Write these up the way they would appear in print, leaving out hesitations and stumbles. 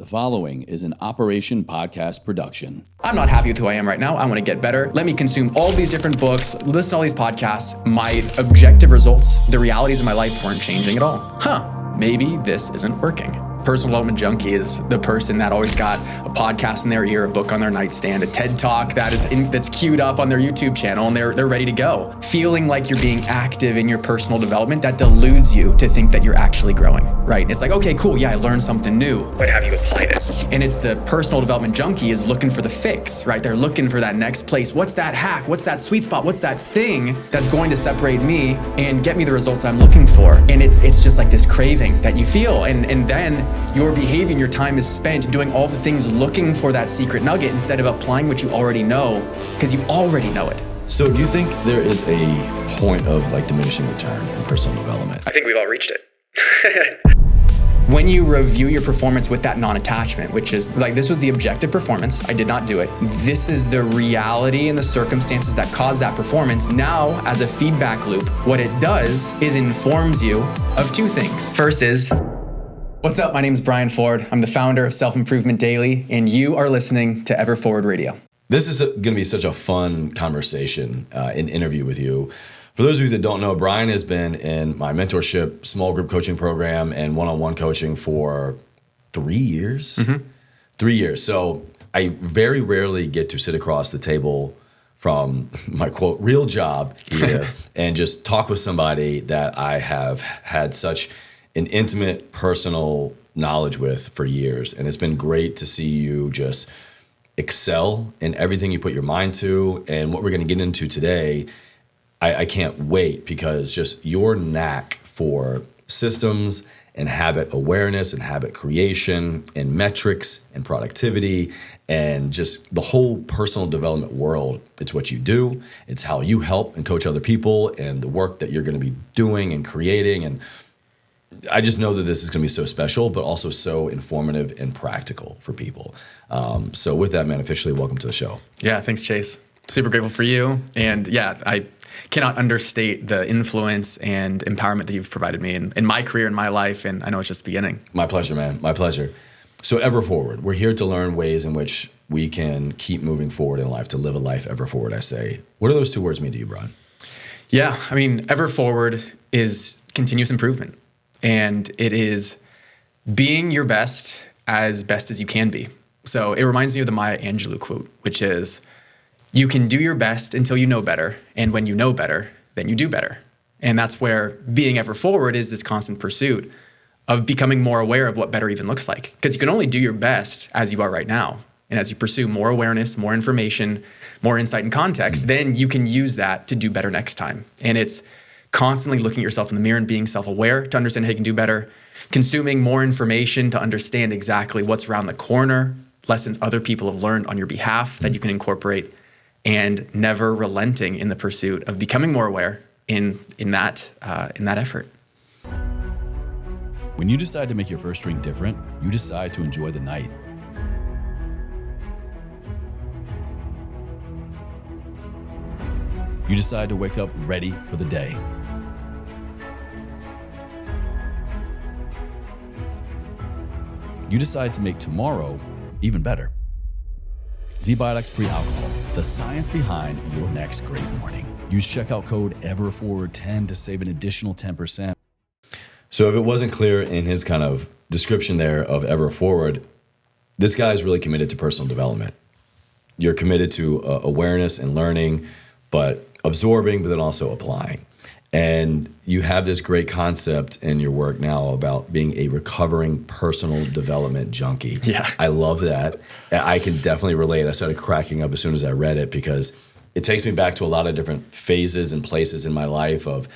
The following is an Operation Podcast production. I'm not happy with who I am right now. I want to get better. Let me consume all these different books, listen to all these podcasts. My objective results, the realities of my life weren't changing at all. Maybe this isn't working. Personal development junkie is the person that always got a podcast in their ear, a book on their nightstand, a TED Talk that's queued up on their YouTube channel, and they're ready to go. Feeling like you're being active in your personal development, that deludes you to think that you're actually growing, right? It's like, okay, cool, yeah, I learned something new, but have you applied it? And it's the personal development junkie is looking for the fix, right? They're looking for that next place. What's that hack? What's that sweet spot? What's that thing that's going to separate me and get me the results that I'm looking for? And it's just like this craving that you feel, and then your behavior, your time is spent doing all the things looking for that secret nugget instead of applying what you already know, because you already know it. So do you think there is a point of like diminishing return in personal development? I think we've all reached it. When you review your performance with that non-attachment, which is like, this was the objective performance, I did not do it. This is the reality and the circumstances that caused that performance. Now, as a feedback loop, what it does is informs you of two things. First is, what's up? My name is Brian Ford. I'm the founder of Self-Improvement Daily, and you are listening to Ever Forward Radio. This is going to be such a fun conversation, an interview with you. For those of you that don't know, Brian has been in my mentorship, small group coaching program, and one-on-one coaching for 3 years. 3 years. So I very rarely get to sit across the table from my quote, real job here and just talk with somebody that I have had such an intimate personal knowledge with for years. And it's been great to see you just excel in everything you put your mind to. And what we're going to get into today, I can't wait, because just your knack for systems and habit awareness and habit creation and metrics and productivity and just the whole personal development world. It's what you do. It's how you help and coach other people and the work that you're going to be doing and creating. And I just know that this is going to be so special, but also so informative and practical for people. So with that, man, officially welcome to the show. Yeah, thanks, Chase. Super grateful for you. And yeah, I cannot understate the influence and empowerment that you've provided me in my career, in my life. And I know it's just the beginning. My pleasure, man. My pleasure. So ever forward, we're here to learn ways in which we can keep moving forward in life, to live a life ever forward, I say. What do those two words mean to you, Brian? Yeah, I mean, ever forward is continuous improvement. And it is being your best as you can be. So it reminds me of the Maya Angelou quote, which is, you can do your best until you know better. And when you know better, then you do better. And that's where being ever forward is this constant pursuit of becoming more aware of what better even looks like. Because you can only do your best as you are right now. And as you pursue more awareness, more information, more insight and context, then you can use that to do better next time. And it's constantly looking at yourself in the mirror and being self-aware to understand how you can do better, consuming more information to understand exactly what's around the corner, lessons other people have learned on your behalf that you can incorporate, and never relenting in the pursuit of becoming more aware in that effort. When you decide to make your first drink different, you decide to enjoy the night. You decide to wake up ready for the day. You decide to make tomorrow even better. ZBiotics Pre-Alcohol, the science behind your next great morning. Use checkout code EverForward10 to save an additional 10%. So if it wasn't clear in his kind of description there of Ever Forward, this guy is really committed to personal development. You're committed to awareness and learning, but absorbing, but then also applying. And you have this great concept in your work now about being a recovering personal development junkie. Yeah. I love that. I can definitely relate. I started cracking up as soon as I read it, because it takes me back to a lot of different phases and places in my life of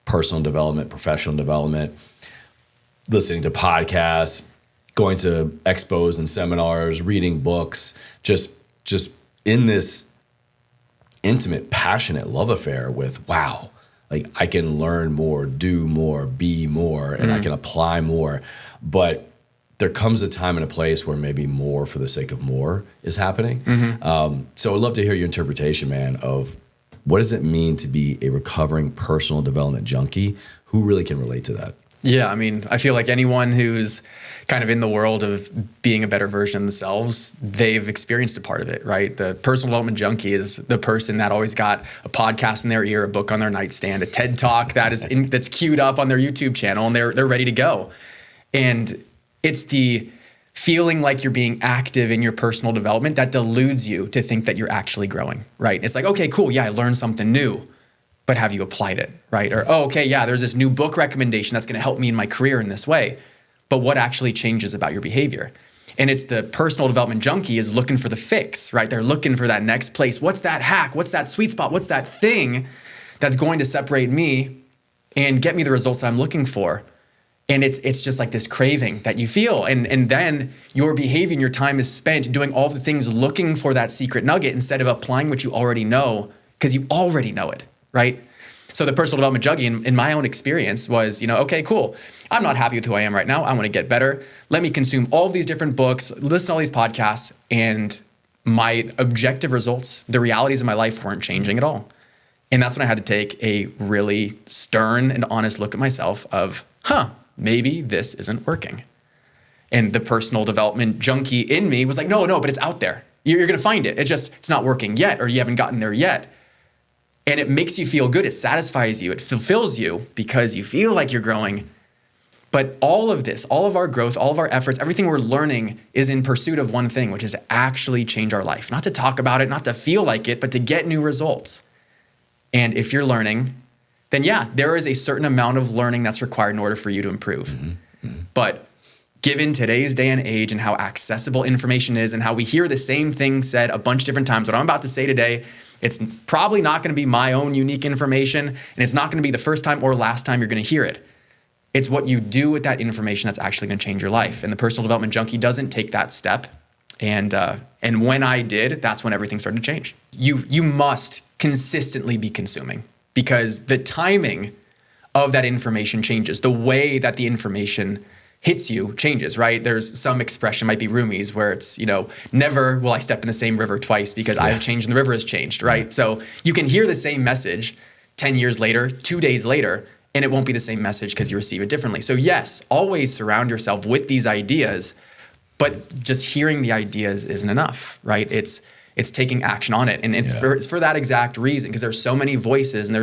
personal development, professional development, listening to podcasts, going to expos and seminars, reading books, just in this intimate, passionate love affair with, wow, like I can learn more, do more, be more, and I can apply more. But there comes a time and a place where maybe more for the sake of more is happening. So I'd love to hear your interpretation, man, of what does it mean to be a recovering personal development junkie? Who really can relate to that? Yeah, I mean, I feel like anyone who's kind of in the world of being a better version of themselves, they've experienced a part of it, right? The personal development junkie is the person that always got a podcast in their ear, a book on their nightstand, a TED Talk that's queued up on their YouTube channel, and they're ready to go. And it's the feeling like you're being active in your personal development that deludes you to think that you're actually growing, right? It's like, okay, cool, yeah, I learned something new, but have you applied it, right? Or, oh, okay, yeah, there's this new book recommendation that's gonna help me in my career in this way, but what actually changes about your behavior? And it's the personal development junkie is looking for the fix, right? They're looking for that next place. What's that hack? What's that sweet spot? What's that thing that's going to separate me and get me the results that I'm looking for? And it's just like this craving that you feel. And then your behavior and your time is spent doing all the things looking for that secret nugget instead of applying what you already know, because you already know it, right? So the personal development junkie in my own experience was, okay, cool. I'm not happy with who I am right now. I want to get better. Let me consume all of these different books, listen to all these podcasts, and my objective results, the realities of my life weren't changing at all. And that's when I had to take a really stern and honest look at myself of, maybe this isn't working. And the personal development junkie in me was like, no, but it's out there. You're going to find it. It's not working yet, or you haven't gotten there yet. And it makes you feel good. It satisfies you. It fulfills you because you feel like you're growing. But all of this, all of our growth, all of our efforts, everything we're learning is in pursuit of one thing, which is to actually change our life. Not to talk about it, not to feel like it, but to get new results. And if you're learning, then yeah, there is a certain amount of learning that's required in order for you to improve. But given today's day and age and how accessible information is and how we hear the same thing said a bunch of different times, what I'm about to say today, it's probably not going to be my own unique information, and it's not going to be the first time or last time you're going to hear it. It's what you do with that information that's actually going to change your life. And the personal development junkie doesn't take that step. And when I did, that's when everything started to change. You must consistently be consuming, because the timing of that information changes. The way that the information hits you changes, right? There's some expression, might be roomies, where it's, never will I step in the same river twice because I've changed and the river has changed, right? So you can hear the same message 10 years later, 2 days later, and it won't be the same message because you receive it differently. So yes, always surround yourself with these ideas, but just hearing the ideas isn't enough, right? It's taking action on it. And it's for that exact reason, because there's so many voices and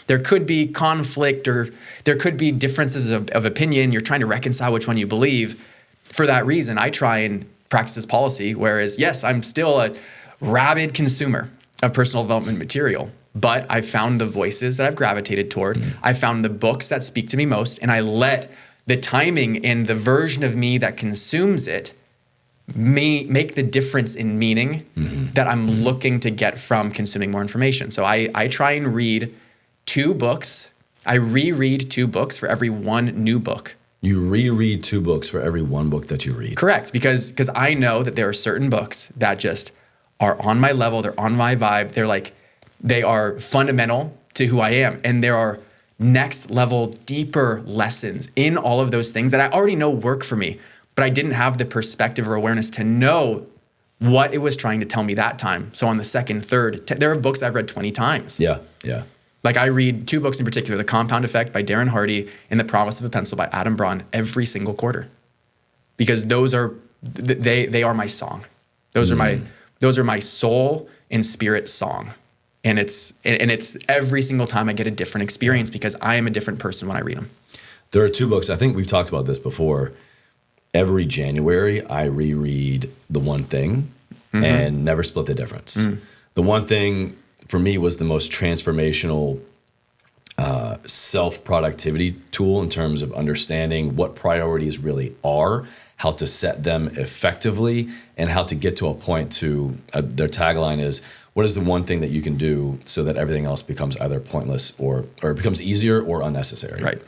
there could be conflict, or there could be differences of opinion. You're trying to reconcile which one you believe. For that reason, I try and practice this policy, whereas yes, I'm still a rabid consumer of personal development material, but I found the voices that I've gravitated toward. I found the books that speak to me most, and I let the timing and the version of me that consumes it make the difference in meaning that I'm looking to get from consuming more information. So I try and read 2 books. I reread 2 books for every one new book. You reread 2 books for every one book that you read. Correct, because I know that there are certain books that just are on my level, they're on my vibe, they are fundamental to who I am. And there are next level, deeper lessons in all of those things that I already know work for me, but I didn't have the perspective or awareness to know what it was trying to tell me that time. So on the second, third, there are books I've read 20 times. Yeah. Like I read 2 books in particular, The Compound Effect by Darren Hardy and The Promise of a Pencil by Adam Braun every single quarter. Because those are, they are my song. Those are my soul and spirit song. And it's every single time I get a different experience because I am a different person when I read them. There are 2 books, I think we've talked about this before. Every January, I reread The One Thing and Never Split the Difference. The One Thing, for me, was the most transformational self-productivity tool in terms of understanding what priorities really are, how to set them effectively, and how to get to a point to, their tagline is, what is the one thing that you can do so that everything else becomes either pointless or it becomes easier or unnecessary? Right.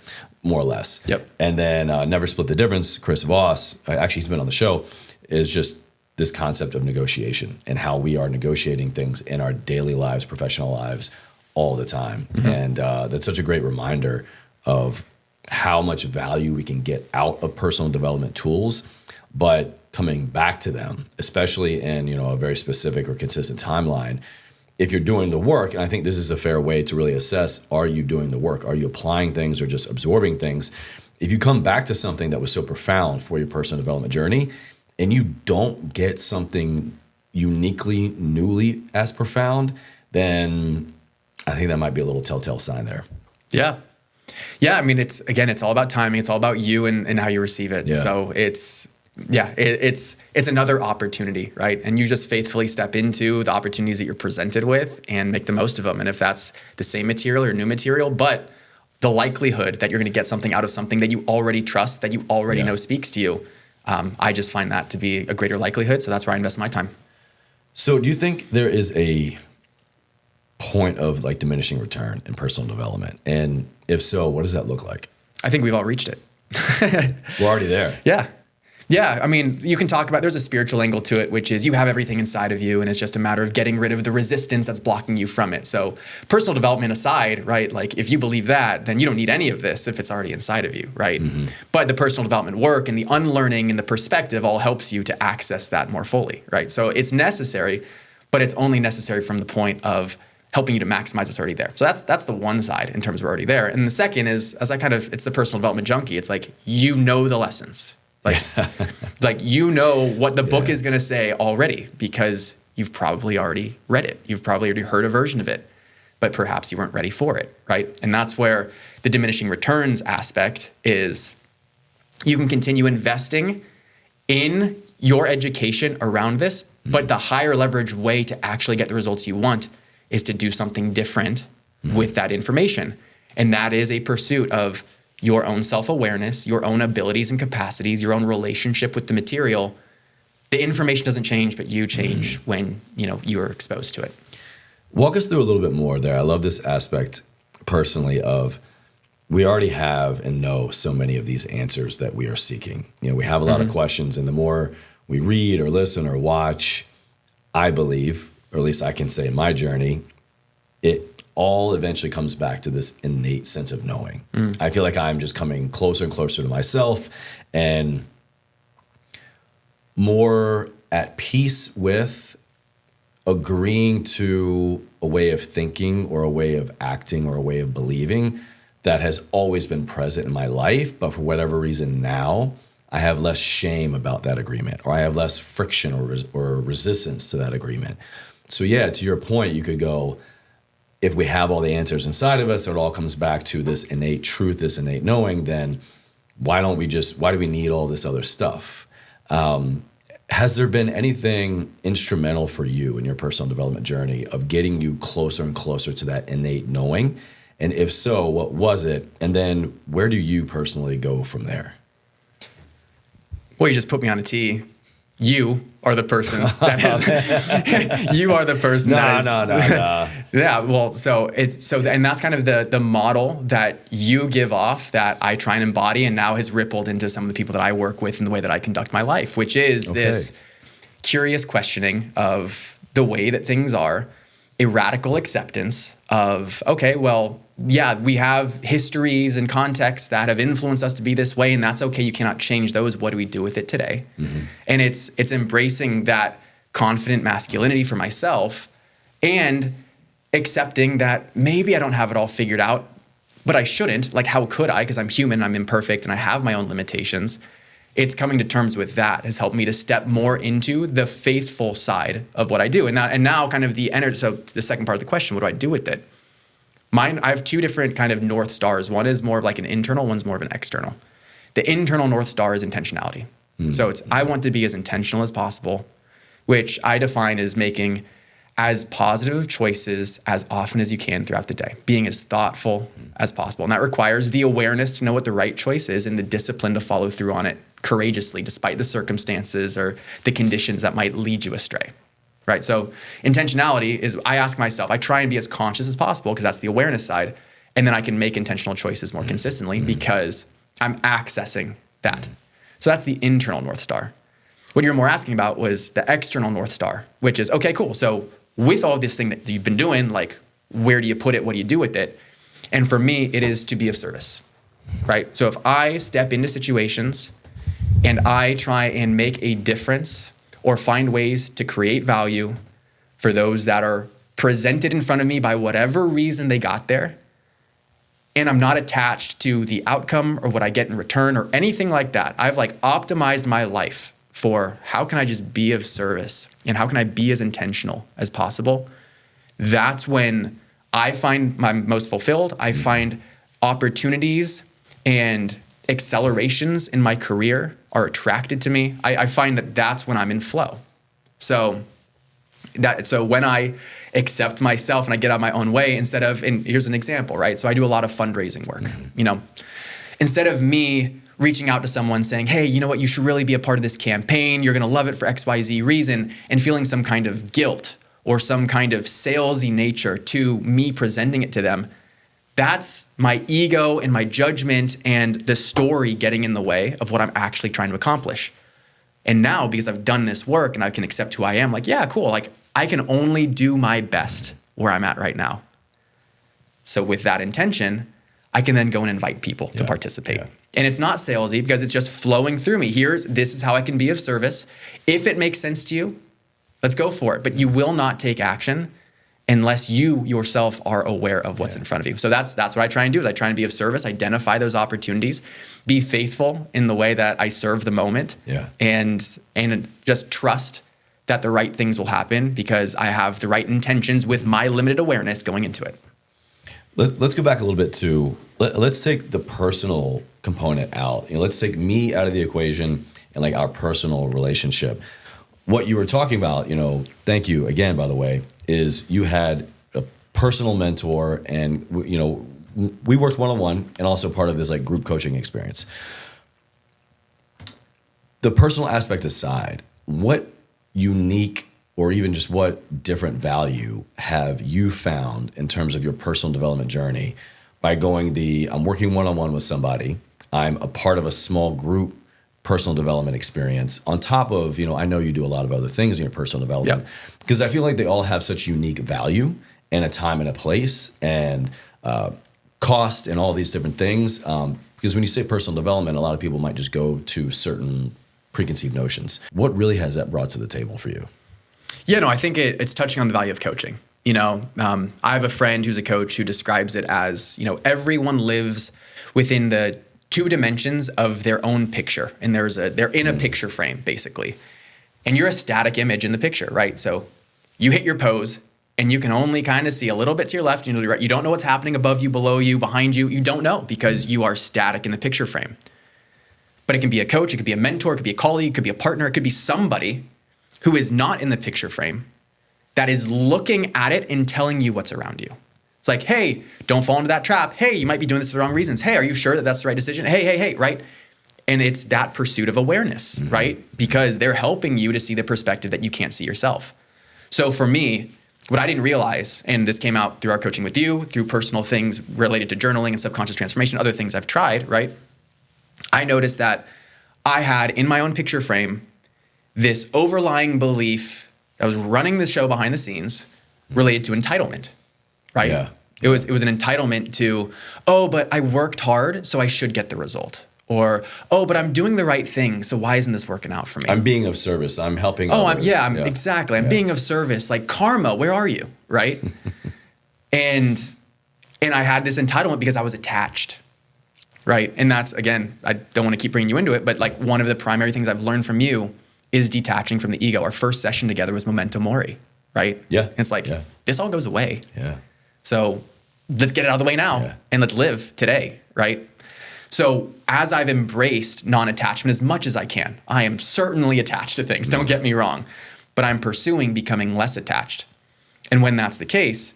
More or less. Yep. And then Never Split the Difference, Chris Voss, actually he's been on the show, is just this concept of negotiation and how we are negotiating things in our daily lives, professional lives, all the time. And that's such a great reminder of how much value we can get out of personal development tools, but coming back to them, especially in a very specific or consistent timeline, if you're doing the work, and I think this is a fair way to really assess, are you doing the work? Are you applying things or just absorbing things? if you come back to something that was so profound for your personal development journey and you don't get something uniquely, newly as profound, then I think that might be a little telltale sign there. Yeah. Yeah. I mean, it's all about timing. It's all about you and how you receive it. Yeah. So it's another opportunity, right? And you just faithfully step into the opportunities that you're presented with and make the most of them. And if that's the same material or new material, but the likelihood that you're going to get something out of something that you already trust, that you already know speaks to you, I just find that to be a greater likelihood. So that's where I invest my time. So do you think there is a point of like diminishing return in personal development? And if so, what does that look like? I think we've all reached it. We're already there. Yeah. Yeah. I mean, you can talk about, there's a spiritual angle to it, which is you have everything inside of you and it's just a matter of getting rid of the resistance that's blocking you from it. So personal development aside, right? Like if you believe that, then you don't need any of this if it's already inside of you, right? Mm-hmm. But the personal development work and the unlearning and the perspective all helps you to access that more fully, right? So it's necessary, but it's only necessary from the point of helping you to maximize what's already there. So that's the one side in terms of we're already there. And the second is, it's the personal development junkie. It's like, you know the lessons. Like you know what the book is going to say already because you've probably already read it. You've probably already heard a version of it, but perhaps you weren't ready for it, right? And that's where the diminishing returns aspect is. You can continue investing in your education around this, but the higher leverage way to actually get the results you want is to do something different with that information. And that is a pursuit of your own self-awareness, your own abilities and capacities, your own relationship with the material. The information doesn't change, but you change when you're exposed to it. Walk us through a little bit more there. I love this aspect personally of we already have and know so many of these answers that we are seeking. We have a lot of questions, and the more we read or listen or watch, I believe, or at least I can say in my journey, it all eventually comes back to this innate sense of knowing. I feel like I'm just coming closer and closer to myself and more at peace with agreeing to a way of thinking or a way of acting or a way of believing that has always been present in my life. But for whatever reason now, I have less shame about that agreement, or I have less friction or resistance to that agreement. So yeah, to your point, you could go, if we have all the answers inside of us, it all comes back to this innate truth, this innate knowing, then why do we need all this other stuff? Has there been anything instrumental for you in your personal development journey of getting you closer and closer to that innate knowing? And if so, what was it? And then where do you personally go from there? Well, you just put me on a tee. You are the person that is. You are the person that is. No. Yeah. Well, and that's kind of the model that you give off that I try and embody, and now has rippled into some of the people that I work with and the way that I conduct my life, which is this curious questioning of the way that things are, a radical acceptance of, okay, well, yeah, we have histories and contexts that have influenced us to be this way, and that's okay. You cannot change those. What do we do with it today? And it's embracing that confident masculinity for myself and accepting that maybe I don't have it all figured out, but I shouldn't. Like, how could I? Because I'm human, I'm imperfect, and I have my own limitations. It's coming to terms with that has helped me to step more into the faithful side of what I do. And now kind of the energy. So the second part of the question, what do I do with it? I have two different kind of North Stars. One is more of like an internal, one's more of an external. The internal North Star is intentionality. So I want to be as intentional as possible, which I define as making as positive choices as often as you can throughout the day, being as thoughtful as possible. And that requires the awareness to know what the right choice is and the discipline to follow through on it courageously, despite the circumstances or the conditions that might lead you astray. Right. So intentionality is, I ask myself, I try and be as conscious as possible because that's the awareness side. And then I can make intentional choices more consistently because I'm accessing that. So that's the internal North Star. What you're more asking about was the external North Star, which is, okay, cool. So with all this thing that you've been doing, like, where do you put it? What do you do with it? And for me, it is to be of service. Right. So if I step into situations and I try and make a difference or find ways to create value for those that are presented in front of me by whatever reason they got there, and I'm not attached to the outcome or what I get in return or anything like that. I've like optimized my life for how can I just be of service and how can I be as intentional as possible. That's when I find I'm most fulfilled. I find opportunities and accelerations in my career are attracted to me. I find that that's when I'm in flow. So when I accept myself and I get out of my own way, instead of, and here's an example, right? So I do a lot of fundraising work, you know, instead of me reaching out to someone saying, hey, you know what, you should really be a part of this campaign. You're going to love it for XYZ reason, and feeling some kind of guilt or some kind of salesy nature to me presenting it to them. That's my ego and my judgment and the story getting in the way of what I'm actually trying to accomplish. And now, because I've done this work and I can accept who I am, like, yeah, cool. Like, I can only do my best where I'm at right now. So with that intention, I can then go and invite people to participate. Yeah. And it's not salesy because it's just flowing through me. This is how I can be of service. If it makes sense to you, let's go for it. But you will not take action unless you yourself are aware of what's in front of you. So that's what I try and do, is I try and be of service, identify those opportunities, be faithful in the way that I serve the moment, and just trust that the right things will happen because I have the right intentions with my limited awareness going into it. Let's go back a little bit to, let's take the personal component out. Let's take me out of the equation and like our personal relationship. What you were talking about, thank you again, by the way, is you had a personal mentor, and we worked one-on-one and also part of this like group coaching experience. The personal aspect aside, what unique or even just what different value have you found in terms of your personal development journey by going I'm working one-on-one with somebody, I'm a part of a small group personal development experience on top of, I know you do a lot of other things in your personal development, because I feel like they all have such unique value and a time and a place and cost and all these different things. Because when you say personal development, a lot of people might just go to certain preconceived notions. What really has that brought to the table for you? Yeah, no, I think it's touching on the value of coaching. I have a friend who's a coach who describes it as, everyone lives within the two dimensions of their own picture. And they're in a picture frame, basically. And you're a static image in the picture, right? So you hit your pose and you can only kind of see a little bit to your left, to your right. You don't know what's happening above you, below you, behind you. You don't know because you are static in the picture frame. But it can be a coach, it could be a mentor, it could be a colleague, it could be a partner, it could be somebody who is not in the picture frame that is looking at it and telling you what's around you. It's like, hey, don't fall into that trap. Hey, you might be doing this for the wrong reasons. Hey, are you sure that that's the right decision? Hey, right? And it's that pursuit of awareness, right? Because they're helping you to see the perspective that you can't see yourself. So for me, what I didn't realize, and this came out through our coaching with you, through personal things related to journaling and subconscious transformation, other things I've tried, right? I noticed that I had in my own picture frame this overlying belief that was running the show behind the scenes related to entitlement, right? Yeah. It was an entitlement to, oh, but I worked hard, so I should get the result. Or, oh, but I'm doing the right thing, so why isn't this working out for me? I'm being of service. I'm helping others. Exactly. I'm being of service. Like karma, where are you, right? and I had this entitlement because I was attached, right? And that's, again, I don't want to keep bringing you into it, but like one of the primary things I've learned from you is detaching from the ego. Our first session together was memento mori, right? Yeah. And it's like, this all goes away. Yeah. So let's get it out of the way now and let's live today, right? So as I've embraced non-attachment as much as I can, I am certainly attached to things, don't get me wrong, but I'm pursuing becoming less attached. And when that's the case,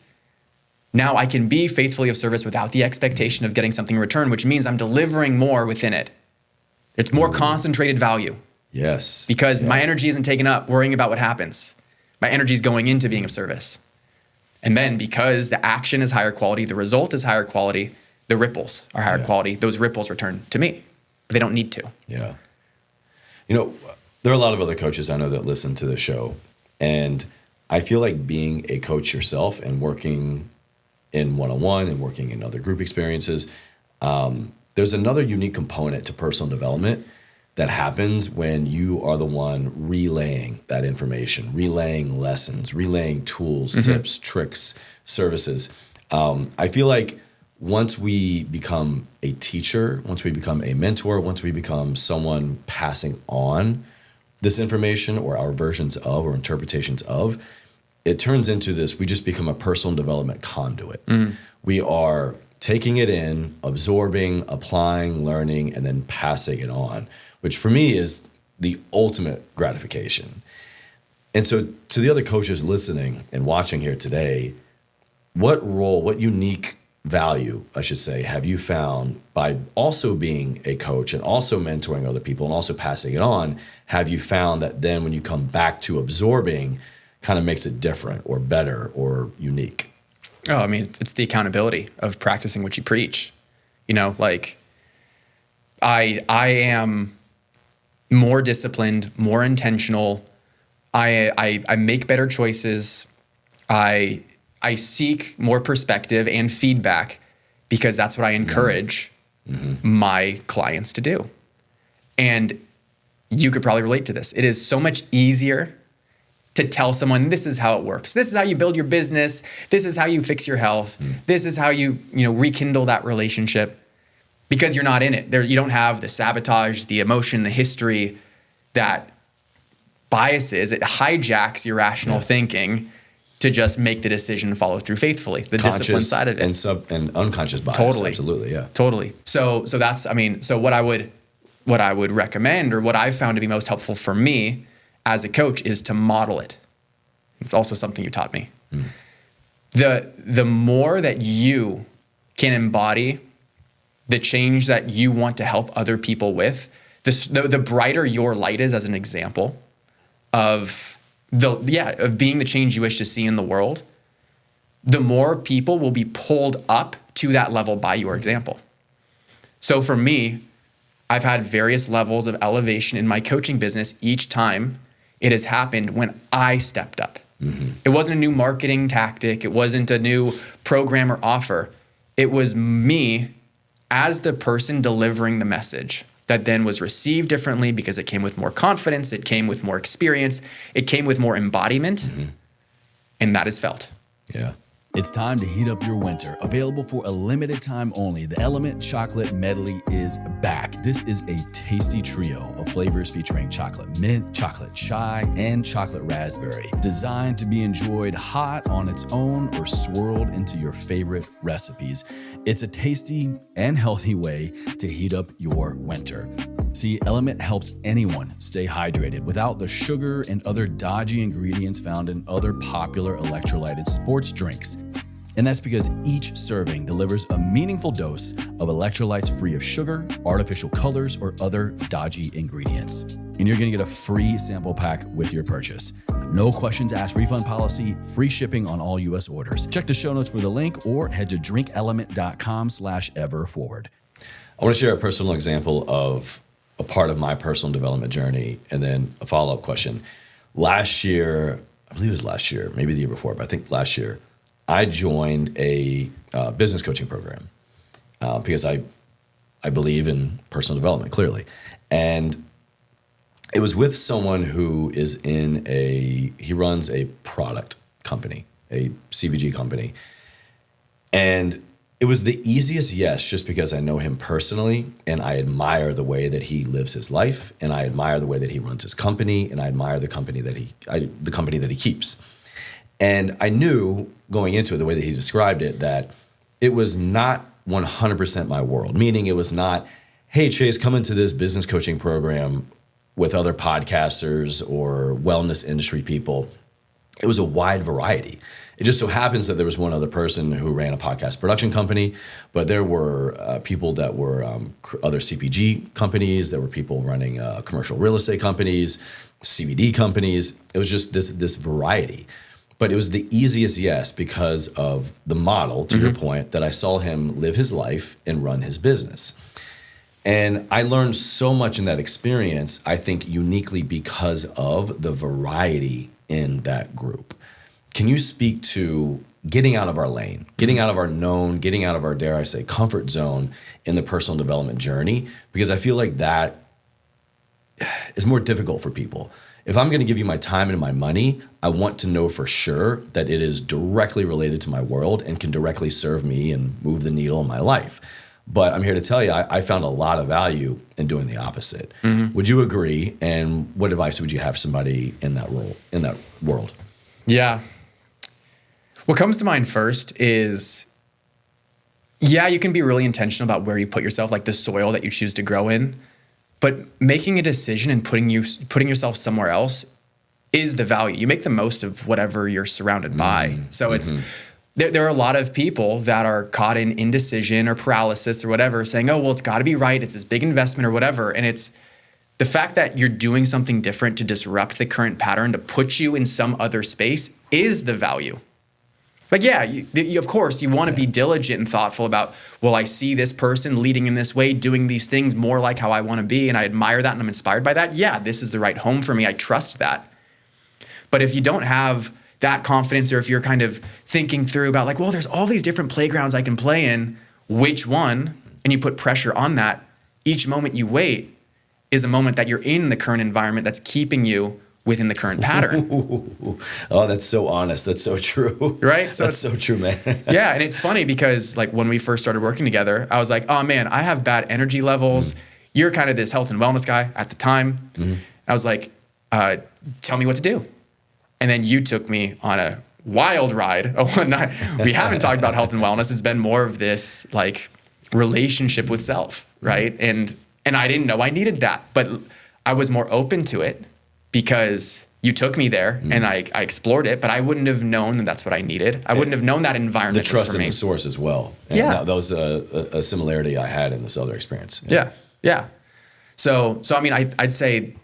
now I can be faithfully of service without the expectation of getting something in return, which means I'm delivering more within it. It's more concentrated value. Yes. Because my energy isn't taken up worrying about what happens. My energy is going into being of service. And then because the action is higher quality, the result is higher quality, the ripples are higher quality. Those ripples return to me. But they don't need to. Yeah. There are a lot of other coaches I know that listen to the show. And I feel like being a coach yourself and working in one-on-one and working in other group experiences, there's another unique component to personal development that happens when you are the one relaying that information, relaying lessons, relaying tools, tips, tricks, services. I feel like once we become a teacher, once we become a mentor, once we become someone passing on this information or our versions of or interpretations of, it turns into this, we just become a personal development conduit. We are taking it in, absorbing, applying, learning, and then passing it on, which for me is the ultimate gratification. And so to the other coaches listening and watching here today, what role, what unique value, I should say, have you found by also being a coach and also mentoring other people and also passing it on? Have you found that then when you come back to absorbing, kind of makes it different or better or unique? Oh, I mean, it's the accountability of practicing what you preach. You know, like I am more disciplined, more intentional. I make better choices. I seek more perspective and feedback because that's what I encourage my clients to do. And you could probably relate to this. It is so much easier to tell someone, this is how it works. This is how you build your business. This is how you fix your health. This is how you rekindle that relationship, because you're not in it. You don't have the sabotage, the emotion, the history that biases. It hijacks your rational thinking to just make the decision and follow through faithfully. The discipline side of it. And unconscious bias. Totally. Absolutely, yeah. Totally. So that's, I mean, so what I would recommend, or what I've found to be most helpful for me as a coach, is to model it. It's also something you taught me. The more that you can embody the change that you want to help other people with, the brighter your light is as an example of being the change you wish to see in the world, the more people will be pulled up to that level by your example. So for me, I've had various levels of elevation in my coaching business each time it has happened when I stepped up. It wasn't a new marketing tactic. It wasn't a new program or offer. It was me as the person delivering the message that then was received differently because it came with more confidence. It came with more experience. It came with more embodiment. And that is felt. Yeah. It's time to heat up your winter. Available for a limited time only, the Element Chocolate Medley is back. This is a tasty trio of flavors featuring chocolate mint, chocolate chai, and chocolate raspberry, designed to be enjoyed hot on its own or swirled into your favorite recipes. It's a tasty and healthy way to heat up your winter. See, Element helps anyone stay hydrated without the sugar and other dodgy ingredients found in other popular electrolyted sports drinks. And that's because each serving delivers a meaningful dose of electrolytes free of sugar, artificial colors, or other dodgy ingredients. And you're gonna get a free sample pack with your purchase. No questions asked refund policy, free shipping on all US orders. Check the show notes for the link or head to drinkelement.com/everforward. I want to share a personal example of a part of my personal development journey and then a follow-up question. Last year, I believe it was last year, maybe the year before, but I think last year, I joined a business coaching program because I believe in personal development, clearly. And it was with someone who is he runs a product company, a CPG company. And it was the easiest yes, just because I know him personally and I admire the way that he lives his life, and I admire the way that he runs his company, and I admire the company that he keeps. And I knew going into it, the way that he described it, that it was not 100% my world, meaning it was not, hey, Chase, come into this business coaching program with other podcasters or wellness industry people. It was a wide variety. It just so happens that there was one other person who ran a podcast production company, but there were people that were other CPG companies. There were people running commercial real estate companies, CBD companies. It was just this variety. But it was the easiest yes because of the model, to your point, that I saw him live his life and run his business. And I learned so much in that experience, I think uniquely because of the variety in that group. Can you speak to getting out of our lane, getting out of our known, getting out of our, dare I say, comfort zone in the personal development journey? Because I feel like that is more difficult for people. if I'm going to give you my time and my money, I want to know for sure that it is directly related to my world and can directly serve me and move the needle in my life. But I'm here to tell you, I found a lot of value in doing the opposite. Would you agree? And what advice would you have somebody in that role, in that world? Yeah. What comes to mind first is, yeah, you can be really intentional about where you put yourself, like the soil that you choose to grow in. But making a decision and putting yourself somewhere else is the value. You make the most of whatever you're surrounded by. So it's there are a lot of people that are caught in indecision or paralysis or whatever, saying, "Oh, well, it's got to be right. It's this big investment or whatever." And it's the fact that you're doing something different to disrupt the current pattern, to put you in some other space, is the value. Like, yeah, you, of course, you want to be diligent and thoughtful about, well, I see this person leading in this way, doing these things more like how I want to be, and I admire that and I'm inspired by that. Yeah, this is the right home for me. I trust that. But if you don't have that confidence, or if you're kind of thinking through about like, well, there's all these different playgrounds I can play in, which one? And you put pressure on that, each moment you wait is a moment that you're in the current environment that's keeping you within the current pattern. Oh, that's so honest. That's so true. Right? So that's so true, man. Yeah. And it's funny because like when we first started working together, I was like, oh man, I have bad energy levels. You're kind of this health and wellness guy at the time. I was like, tell me what to do. And then you took me on a wild ride. One night. We haven't talked about health and wellness. It's been more of this like relationship with self. Right. And I didn't know I needed that, but I was more open to it because you took me there and I explored it, but I wouldn't have known that that's what I needed. I wouldn't have known that environment. The trust was for in me. the source as well. And that was a similarity I had in this other experience. Yeah. So I mean, I'd say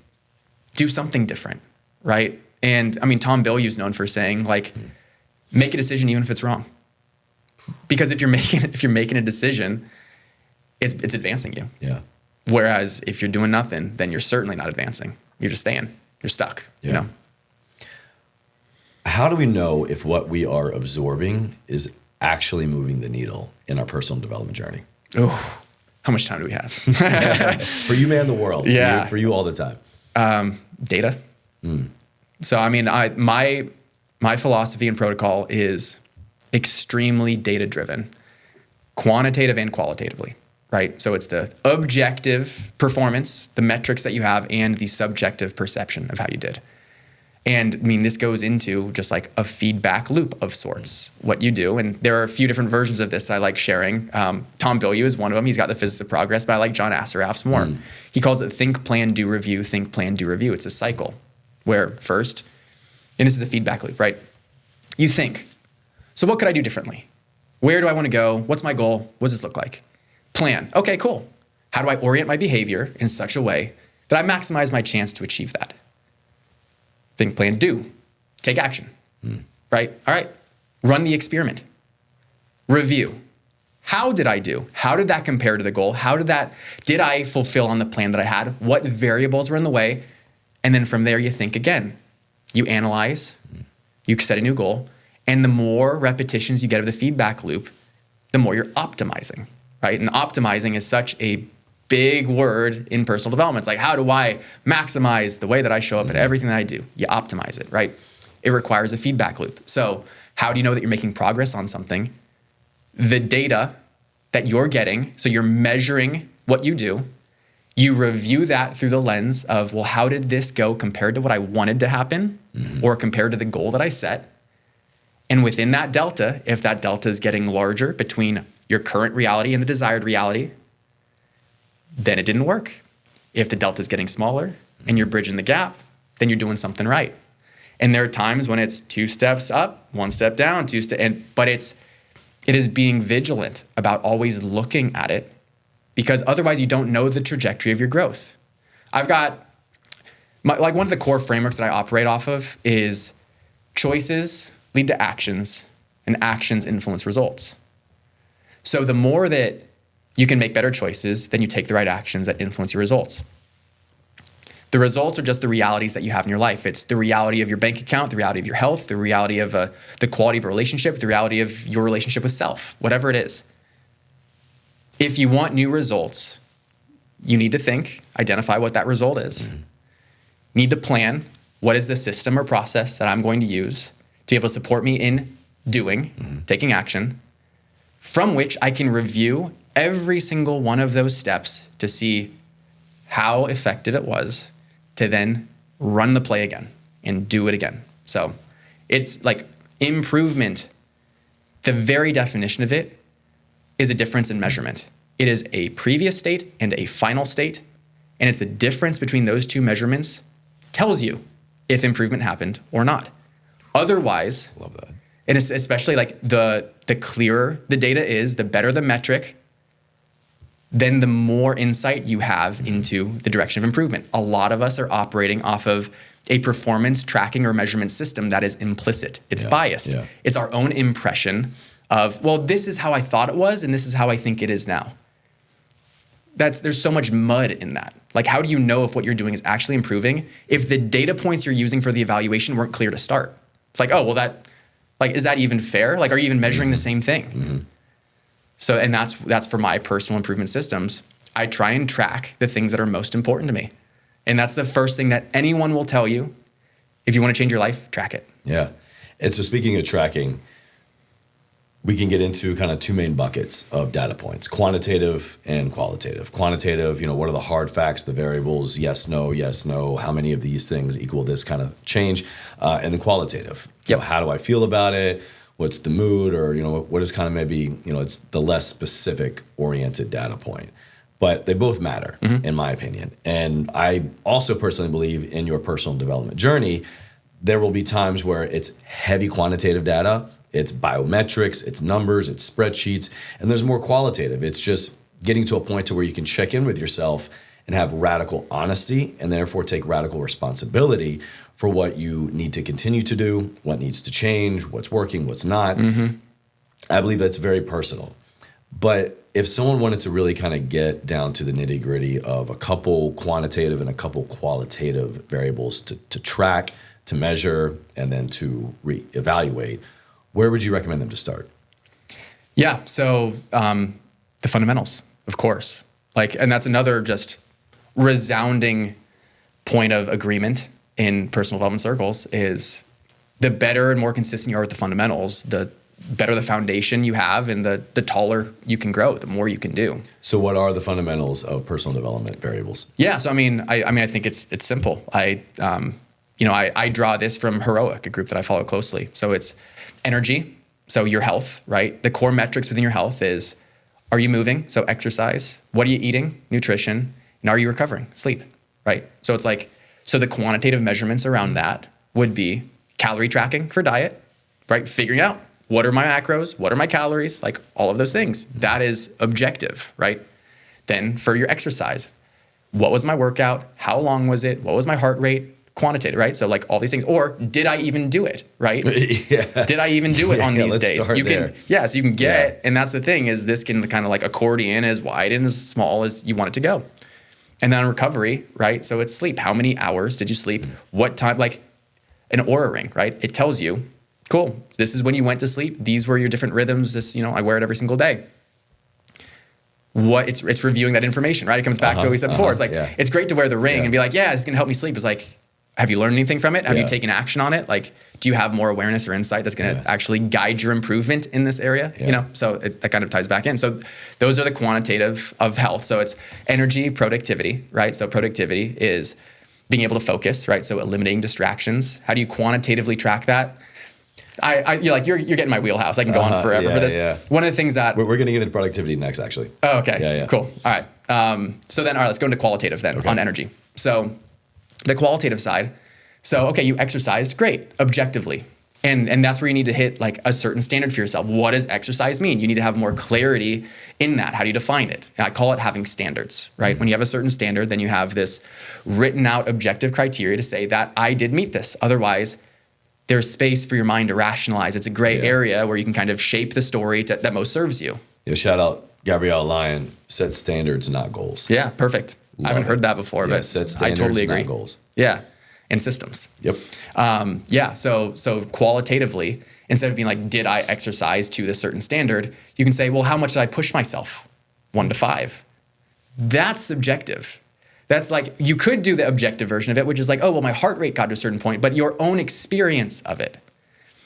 do something different, right? And I mean, Tom Bilyeu's known for saying like, make a decision even if it's wrong, because if you're making a decision, it's advancing you. Yeah. Whereas if you're doing nothing, then you're certainly not advancing. You're just staying. You're stuck. Yeah. You know. How do we know if what we are absorbing is actually moving the needle in our personal development journey? Oh, how much time do we have? For you, man, the world. Yeah. For you all the time. Data. So I mean, my philosophy and protocol is extremely data driven, quantitative and qualitatively. Right. So it's the objective performance, the metrics that you have, and the subjective perception of how you did. And I mean, this goes into just like a feedback loop of sorts, what you do. And there are a few different versions of this I like sharing. Tom Bilyeu is one of them. He's got the physics of progress, but I like John Assaraf's more. He calls it think, plan, do, review, think, plan, do, review. It's a cycle where first, and this is a feedback loop, right? You think, so what could I do differently? Where do I want to go? What's my goal? What does this look like? Plan. Okay, cool. How do I orient my behavior in such a way that I maximize my chance to achieve that? Think, plan, do. Take action. Right? All right. Run the experiment. Review. How did I do? How did that compare to the goal? Did I fulfill on the plan that I had? What variables were in the way? And then from there, you think again. You analyze. You set a new goal. And the more repetitions you get of the feedback loop, the more you're optimizing. Right? And optimizing is such a big word in personal development. It's like, how do I maximize the way that I show up at everything that I do? You optimize it, right? It requires a feedback loop. So how do you know that you're making progress on something? The data that you're getting, so you're measuring what you do. You review that through the lens of, well, how did this go compared to what I wanted to happen or compared to the goal that I set? And within that delta, if that delta is getting larger between your current reality and the desired reality, then it didn't work. If the delta is getting smaller and you're bridging the gap, then you're doing something right. And there are times when it's 2 steps up, 1 step down, but it is being vigilant about always looking at it, because otherwise you don't know the trajectory of your growth. I've got one of the core frameworks that I operate off of is choices lead to actions and actions influence results. So the more that you can make better choices, then you take the right actions that influence your results. The results are just the realities that you have in your life. It's the reality of your bank account, the reality of your health, the reality of the quality of a relationship, the reality of your relationship with self, whatever it is. If you want new results, you need to think, identify what that result is. You need to plan, what is the system or process that I'm going to use to be able to support me in doing, taking action, from which I can review every single one of those steps to see how effective it was, to then run the play again and do it again. So it's like improvement. The very definition of it is a difference in measurement. It is a previous state and a final state. And it's the difference between those two measurements tells you if improvement happened or not. Otherwise, love that. And it's especially like the clearer the data is, the better the metric, then the more insight you have into the direction of improvement. A lot of us are operating off of a performance tracking or measurement system that is implicit. It's biased. Yeah. It's our own impression of, well, this is how I thought it was, and this is how I think it is now. There's so much mud in that. Like, how do you know if what you're doing is actually improving if the data points you're using for the evaluation weren't clear to start? It's like, oh, well, is that even fair? Like, are you even measuring the same thing? Mm-hmm. So, and that's for my personal improvement systems. I try and track the things that are most important to me. And that's the first thing that anyone will tell you. If you want to change your life, track it. Yeah. And so speaking of tracking, we can get into kind of two main buckets of data points, quantitative and qualitative. Quantitative, what are the hard facts, the variables, yes, no, how many of these things equal this kind of change? And then qualitative, how do I feel about it? What's the mood? Or, what is kind of maybe, it's the less specific oriented data point. But they both matter, in my opinion. And I also personally believe in your personal development journey, there will be times where it's heavy quantitative data, it's biometrics, it's numbers, it's spreadsheets, and there's more qualitative. It's just getting to a point to where you can check in with yourself and have radical honesty and therefore take radical responsibility for what you need to continue to do, what needs to change, what's working, what's not. Mm-hmm. I believe that's very personal. But if someone wanted to really kind of get down to the nitty gritty of a couple quantitative and a couple qualitative variables to track, to measure, and then to reevaluate, where would you recommend them to start? Yeah, so the fundamentals, of course. And that's another just resounding point of agreement in personal development circles is the better and more consistent you are with the fundamentals, the better the foundation you have and the taller you can grow, the more you can do. So what are the fundamentals of personal development variables? Yeah, so I think it's simple. I draw this from Heroic, a group that I follow closely. So it's energy, so your health, right? The core metrics within your health is, are you moving? So exercise. What are you eating? Nutrition. And are you recovering? Sleep, right? So it's so the quantitative measurements around that would be calorie tracking for diet, right? Figuring out what are my macros, what are my calories, all of those things. That is objective, right? Then for your exercise, what was my workout? How long was it? What was my heart rate? Quantitative, right? So all these things, or did I even do it, right? Yeah. Did I even do it on these days? So you can get, and that's the thing is this can kind of accordion as wide and as small as you want it to go. And then recovery, right? So it's sleep. How many hours did you sleep? What time, an Oura ring, right? It tells you, cool, this is when you went to sleep. These were your different rhythms. This, I wear it every single day. It's reviewing that information, right? It comes back to what we said before. It's it's great to wear the ring and be yeah, it's gonna help me sleep. It's have you learned anything from it? Have you taken action on it? Do you have more awareness or insight that's going to actually guide your improvement in this area? Yeah. So that kind of ties back in. So those are the quantitative of health. So it's energy, productivity, right? So productivity is being able to focus, right? So eliminating distractions. How do you quantitatively track that? You're getting my wheelhouse. I can go on forever for this. Yeah. One of the things that we're going to get into productivity next, actually. Oh, okay. Yeah. Cool. All right. So then, all right, let's go into qualitative then on energy. So the qualitative side. So, okay, you exercised, great, objectively. And that's where you need to hit a certain standard for yourself. What does exercise mean? You need to have more clarity in that. How do you define it? And I call it having standards, right? Mm-hmm. When you have a certain standard, then you have this written out objective criteria to say that I did meet this. Otherwise, there's space for your mind to rationalize. It's a gray area where you can kind of shape the story that most serves you. Shout out Gabrielle Lyon, set standards, not goals. Yeah, perfect. I haven't heard that before, but set standards, I totally agree. Not goals. Yeah, and systems. Yep. So qualitatively, instead of being did I exercise to this certain standard, you can say, well, how much did I push myself? 1 to 5. That's subjective. That's like, you could do the objective version of it, which is like, oh, well, my heart rate got to a certain point, but your own experience of it.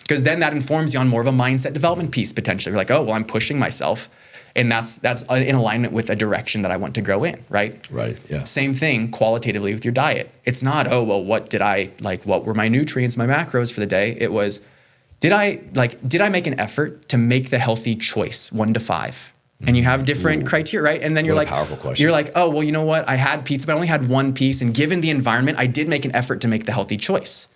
Because then that informs you on more of a mindset development piece potentially. You're like, oh, well, I'm pushing myself. And that's in alignment with a direction that I want to grow in, right? Right, yeah. Same thing qualitatively with your diet. It's not, oh, well, what were my nutrients, my macros for the day? It was, did I make an effort to make the healthy choice 1 to 5? And you have different criteria, right? And then you're like, powerful question. You're like, oh, well, you know what? I had pizza, but I only had 1 piece. And given the environment, I did make an effort to make the healthy choice,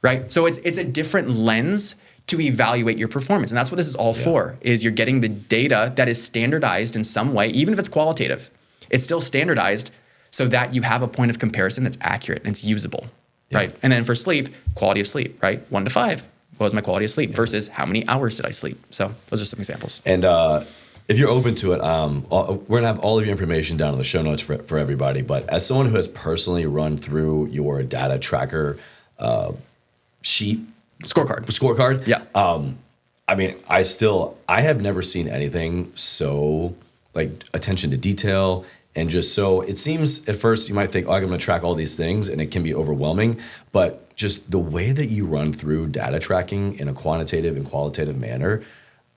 right? So it's a different lens to evaluate your performance. And that's what this is all for, is you're getting the data that is standardized in some way, even if it's qualitative. It's still standardized so that you have a point of comparison that's accurate and it's usable, right? And then for sleep, quality of sleep, right? 1 to 5. What was my quality of sleep versus how many hours did I sleep? So those are some examples. And if you're open to it, we're going to have all of your information down in the show notes for everybody. But as someone who has personally run through your data tracker sheet, scorecard. Yeah. I mean, I have never seen anything so like attention to detail and just so it seems at first you might think, oh, I'm going to track all these things and it can be overwhelming, but just the way that you run through data tracking in a quantitative and qualitative manner,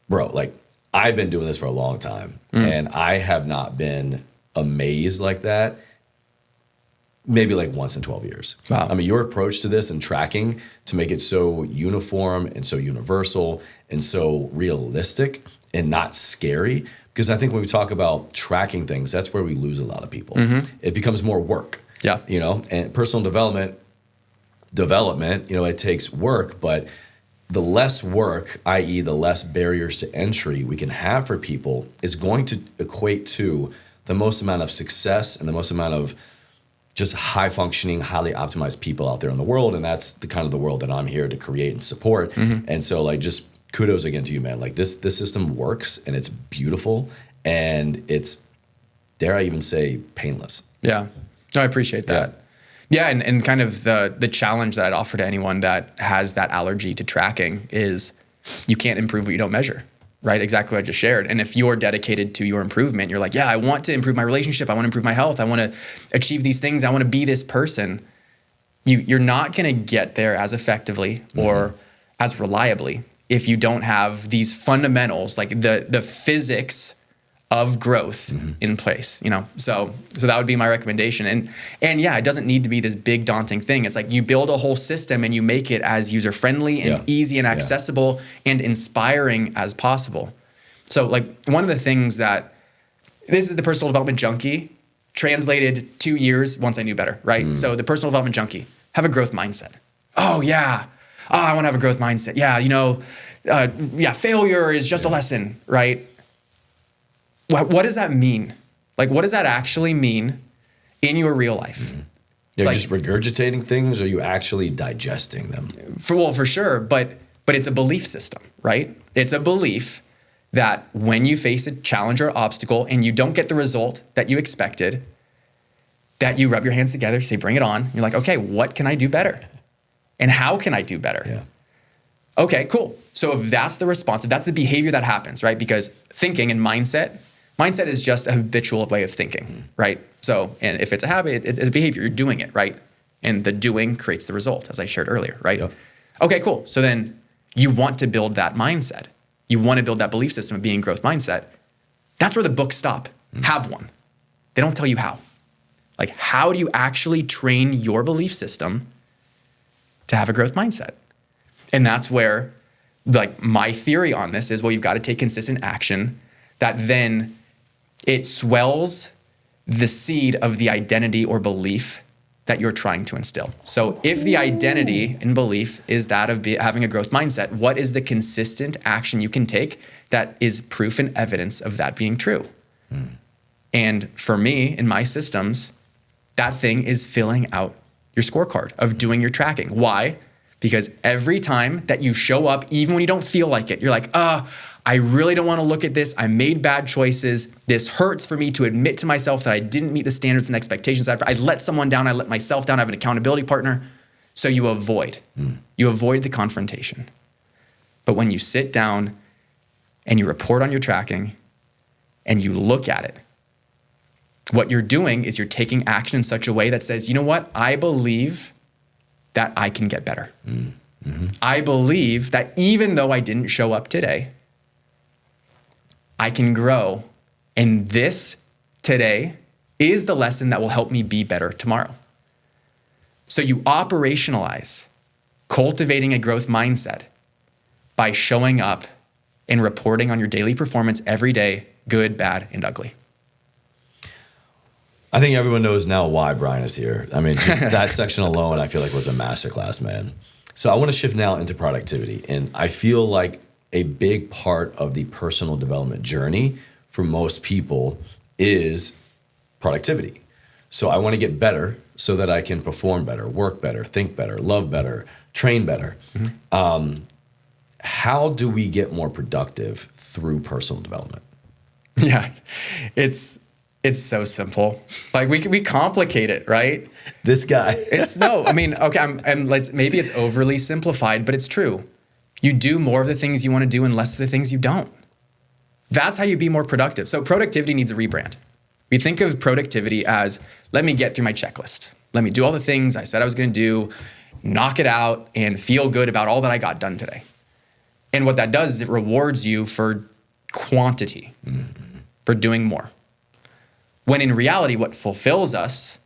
bro, like I've been doing this for a long time and I have not been amazed like that. Maybe like once in 12 years. Wow. I mean, your approach to this and tracking to make it so uniform and so universal and so realistic and not scary. Because I think when we talk about tracking things, that's where we lose a lot of people. It becomes more work. Yeah. You know, and personal development, you know, it takes work, but the less work, i.e. the less barriers to entry we can have for people is going to equate to the most amount of success and the most amount of just high functioning, highly optimized people out there in the world. And that's the kind of the world that I'm here to create and support. And so like, just kudos again to you, man. Like this system works and it's beautiful and it's, dare I even say, painless. Yeah. No, I appreciate that. Yeah. And kind of the challenge that I'd offer to anyone that has that allergy to tracking is you can't improve what you don't measure. Right? Exactly what I just shared. And if you're dedicated to your improvement, you're like, yeah, I want to improve my relationship. I want to improve my health. I want to achieve these things. I want to be this person. You're not going to get there as effectively or as reliably if you don't have these fundamentals, like the physics of growth in place, you know? So that would be my recommendation. And yeah, it doesn't need to be this big daunting thing. It's like you build a whole system and you make it as user-friendly and easy and accessible and inspiring as possible. So like one of the things that, this is the personal development junkie, translated 2 years once I knew better, right? So the personal development junkie, have a growth mindset. Oh yeah. Oh, I want to have a growth mindset. Yeah. You know, failure is just a lesson, right? What does that mean? Like, what does that actually mean in your real life? You're like, just regurgitating things, or are you actually digesting them? For sure. But it's a belief system, right? It's a belief that when you face a challenge or obstacle and you don't get the result that you expected, that you rub your hands together, you say, bring it on. You're like, okay, what can I do better? And how can I do better? Yeah. Okay, cool. So if that's the response, if that's the behavior that happens, right? Because thinking and mindset is just a habitual way of thinking, right? So, and if it's a habit, it's a behavior, you're doing it, right? And the doing creates the result, as I shared earlier, right? Yep. Okay, cool. So then you want to build that mindset. You want to build that belief system of being growth mindset. That's where the books stop. Have one. They don't tell you how. Like, how do you actually train your belief system to have a growth mindset? And that's where, like, my theory on this is, well, you've got to take consistent action that then it swells the seed of the identity or belief that you're trying to instill. So if the identity and belief is that of having a growth mindset, what is the consistent action you can take that is proof and evidence of that being true? And for me, in my systems, that thing is filling out your scorecard of doing your tracking. Why? Because every time that you show up, even when you don't feel like it, you're like, I really don't want to look at this. I made bad choices. This hurts for me to admit to myself that I didn't meet the standards and expectations. I let someone down. I let myself down. I have an accountability partner. So you avoid. You avoid the confrontation. But when you sit down and you report on your tracking and you look at it, What you're doing is you're taking action in such a way that says, you know what? I believe that I can get better. Mm-hmm. I believe that even though I didn't show up today, I can grow. And this today is the lesson that will help me be better tomorrow. So you operationalize cultivating a growth mindset by showing up and reporting on your daily performance every day, good, bad, and ugly. I think everyone knows now why Brian is here. I mean, just that section alone, I feel like was a masterclass, man. So I want to shift now into productivity. And I feel like a big part of the personal development journey for most people is productivity. So I want to get better so that I can perform better, work better, think better, love better, train better. Mm-hmm. How do we get more productive through personal development? Yeah, it's so simple. Like we complicate it, right? This guy. Maybe it's overly simplified, but it's true. You do more of the things you want to do and less of the things you don't. That's how you be more productive. So productivity needs a rebrand. We think of productivity as, let me get through my checklist. Let me do all the things I said I was going to do, knock it out, and feel good about all that I got done today. And what that does is it rewards you for quantity, for doing more. When in reality, what fulfills us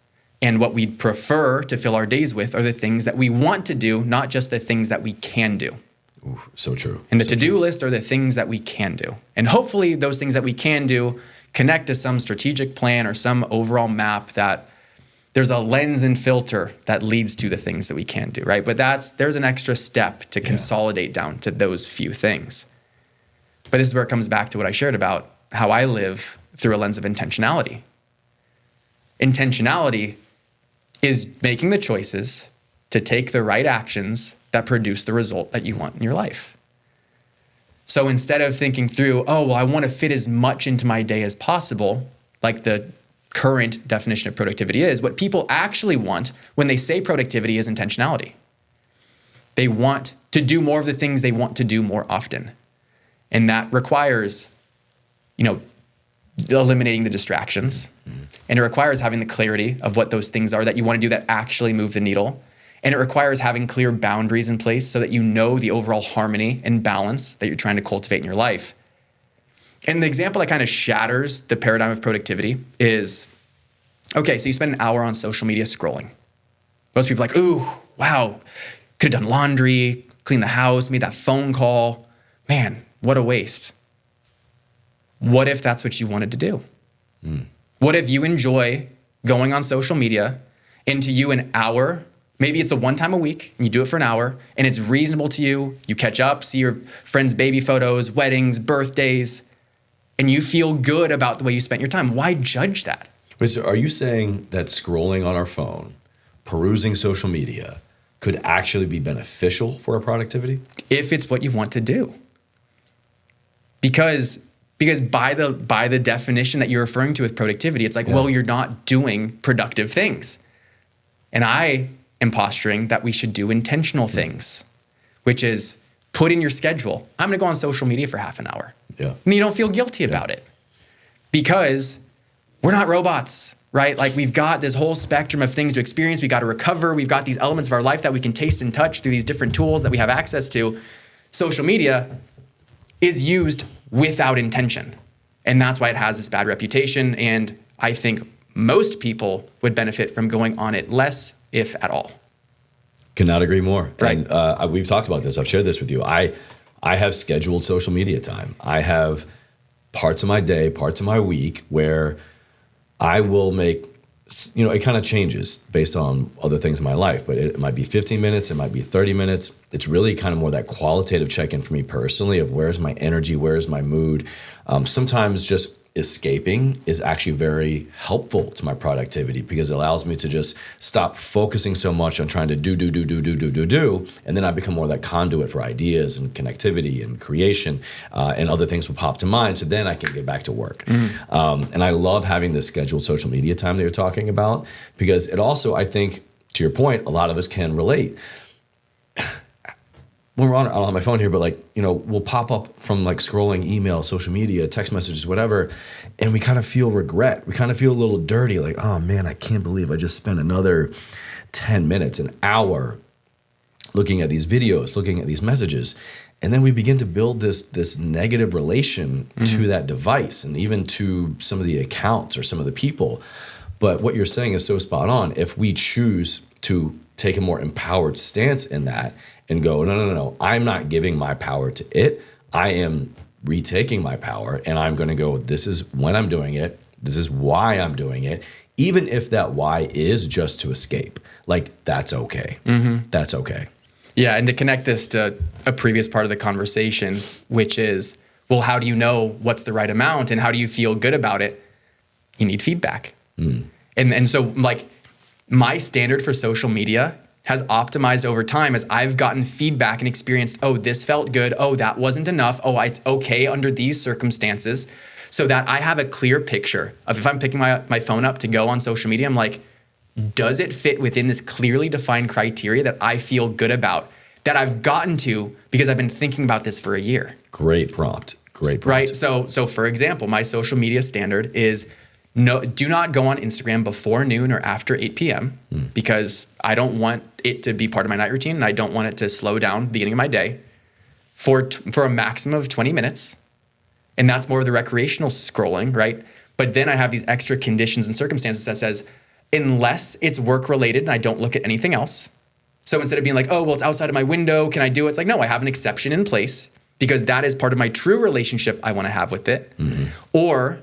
and what we'd prefer to fill our days with are the things that we want to do, not just the things that we can do. Ooh, so true. And the to-do list are the things that we can do. And hopefully those things that we can do connect to some strategic plan or some overall map that there's a lens and filter that leads to the things that we can do, right? But there's an extra step to consolidate down to those few things. But this is where it comes back to what I shared about how I live through a lens of intentionality. Intentionality is making the choices to take the right actions that produce the result that you want in your life. So instead of thinking through, I want to fit as much into my day as possible, like the current definition of productivity is, what people actually want when they say productivity is intentionality. They want to do more of the things they want to do more often. And that requires, eliminating the distractions. And it requires having the clarity of what those things are that you want to do that actually move the needle. And it requires having clear boundaries in place so that you know the overall harmony and balance that you're trying to cultivate in your life. And the example that kind of shatters the paradigm of productivity is, okay, so you spend an hour on social media scrolling. Most people are like, ooh, wow, could have done laundry, cleaned the house, made that phone call. Man, what a waste. What if that's what you wanted to do? What if you enjoy going on social media and to you an hour, maybe it's a one time a week and you do it for an hour and it's reasonable to you. You catch up, see your friends' baby photos, weddings, birthdays, and you feel good about the way you spent your time. Why judge that? Wait, so are you saying that scrolling on our phone, perusing social media, could actually be beneficial for our productivity? If it's what you want to do. Because by the definition that you're referring to with productivity, it's like, well, you're not doing productive things. And I am posturing that we should do intentional things, which is put in your schedule, I'm going to go on social media for half an hour. Yeah. And you don't feel guilty about it because we're not robots, right? Like we've got this whole spectrum of things to experience. We got to recover. We've got these elements of our life that we can taste and touch through these different tools that we have access to. Social media is used without intention. And that's why it has this bad reputation. And I think most people would benefit from going on it less, if at all. Cannot agree more. Right. And we've talked about this. I've shared this with you. I have scheduled social media time. I have parts of my day, parts of my week where I will make, it kind of changes based on other things in my life, but it might be 15 minutes, it might be 30 minutes. It's really kind of more that qualitative check-in for me personally of where's my energy, where's my mood. Sometimes just escaping is actually very helpful to my productivity because it allows me to just stop focusing so much on trying to do. And then I become more that conduit for ideas and connectivity and creation and other things will pop to mind. So then I can get back to work. And I love having this scheduled social media time that you're talking about because it also, I think, to your point, a lot of us can relate. when we're on my phone here, but like, we'll pop up from like scrolling email, social media, text messages, whatever. And we kind of feel regret. We kind of feel a little dirty. Like, oh man, I can't believe I just spent another 10 minutes, an hour looking at these videos, looking at these messages. And then we begin to build this negative relation to that device and even to some of the accounts or some of the people. But what you're saying is so spot on. If we choose to take a more empowered stance in that and go, no, I'm not giving my power to it. I am retaking my power, and I'm going to go, this is when I'm doing it. This is why I'm doing it. Even if that why is just to escape, like that's okay. That's okay. Yeah. And to connect this to a previous part of the conversation, which is, well, how do you know what's the right amount and how do you feel good about it? You need feedback. And so like my standard for social media has optimized over time as I've gotten feedback and experienced, oh, this felt good. Oh, that wasn't enough. Oh, it's okay under these circumstances, so that I have a clear picture of if I'm picking my phone up to go on social media, I'm like, does it fit within this clearly defined criteria that I feel good about, that I've gotten to because I've been thinking about this for a year? Great prompt. Right. So for example, my social media standard is no, do not go on Instagram before noon or after 8 p.m. Because I don't want it to be part of my night routine and I don't want it to slow down the beginning of my day for a maximum of 20 minutes. And that's more of the recreational scrolling, right? But then I have these extra conditions and circumstances that says, unless it's work related and I don't look at anything else. So instead of being like, oh, well, it's outside of my window, can I do it? It's like, no, I have an exception in place because that is part of my true relationship I want to have with it. Or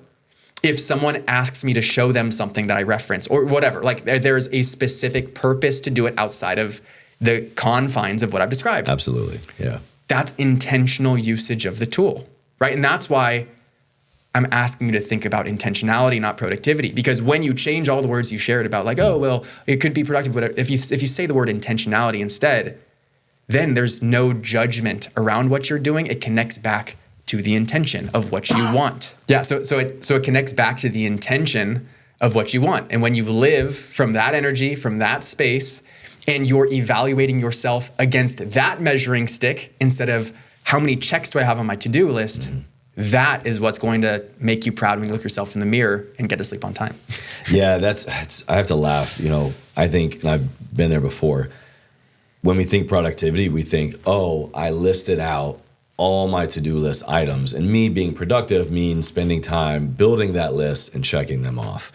if someone asks me to show them something that I reference or whatever, like there's a specific purpose to do it outside of the confines of what I've described. Absolutely. Yeah. That's intentional usage of the tool, right? And that's why I'm asking you to think about intentionality, not productivity. Because when you change all the words you shared about like, oh, well, it could be productive, whatever. If you say the word intentionality instead, then there's no judgment around what you're doing. It connects back to the intention of what you want. Yeah, so it connects back to the intention of what you want. And when you live from that energy, from that space, and you're evaluating yourself against that measuring stick instead of how many checks do I have on my to-do list, that is what's going to make you proud when you look yourself in the mirror and get to sleep on time. Yeah, that's I have to laugh. I think, and I've been there before, when we think productivity, we think, oh, I listed out all my to-do list items, and me being productive means spending time building that list and checking them off.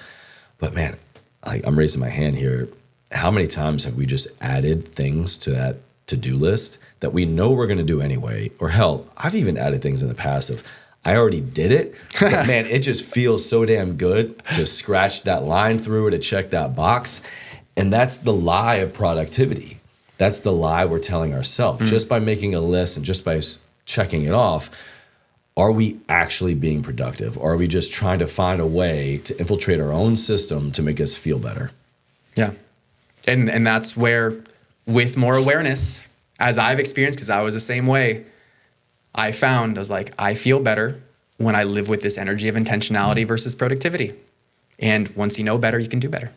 But man, I'm raising my hand here. How many times have we just added things to that to-do list that we know we're going to do anyway? Or hell, I've even added things in the past of I already did it, but man, it just feels so damn good to scratch that line through, to check that box. And that's the lie of productivity. That's the lie we're telling ourselves. Just by making a list and just by checking it off, are we actually being productive? Or are we just trying to find a way to infiltrate our own system to make us feel better? Yeah. And that's where, with more awareness, as I've experienced, because I was the same way, I was like, I feel better when I live with this energy of intentionality versus productivity. And once you know better, you can do better.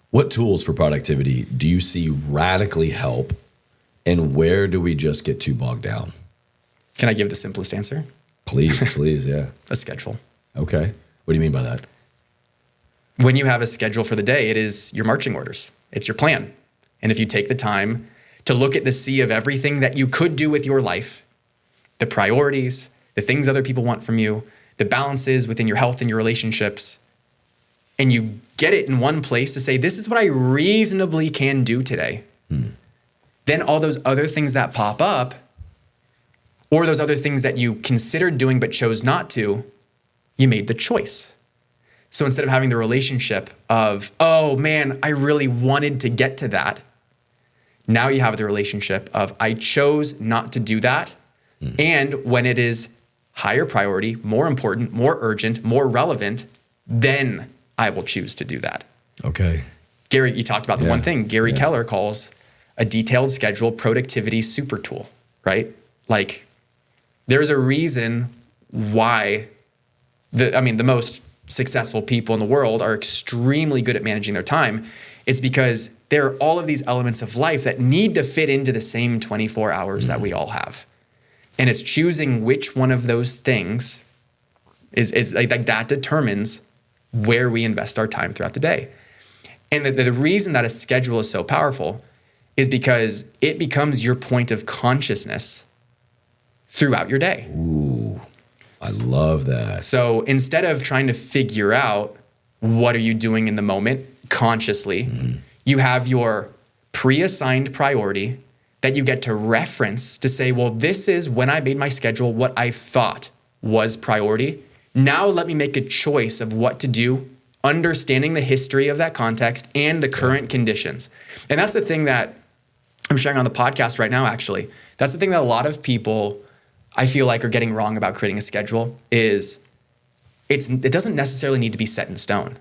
What tools for productivity do you see radically help, and where do we just get too bogged down? Can I give the simplest answer? Please, yeah. A schedule. Okay. What do you mean by that? When you have a schedule for the day, it is your marching orders. It's your plan. And if you take the time to look at the sea of everything that you could do with your life, the priorities, the things other people want from you, the balances within your health and your relationships, and you get it in one place to say, this is what I reasonably can do today. Then all those other things that pop up, or those other things that you considered doing but chose not to, you made the choice. So instead of having the relationship of, oh man, I really wanted to get to that, now you have the relationship of, I chose not to do that. And when it is higher priority, more important, more urgent, more relevant, then I will choose to do that. Okay. Gary, you talked about the one thing Gary Keller calls a detailed schedule productivity super tool, right? Like, there's a reason why the most successful people in the world are extremely good at managing their time. It's because there are all of these elements of life that need to fit into the same 24 hours that we all have. And it's choosing which one of those things is like that determines where we invest our time throughout the day. And the reason that a schedule is so powerful is because it becomes your point of consciousness throughout your day. Ooh, I love that. So instead of trying to figure out what are you doing in the moment consciously, you have your pre-assigned priority that you get to reference to say, well, this is when I made my schedule, what I thought was priority. Now let me make a choice of what to do, understanding the history of that context and the current conditions. And that's the thing that I'm sharing on the podcast right now, actually. That's the thing that a lot of people, I feel like, are getting wrong about creating a schedule is it doesn't necessarily need to be set in stone.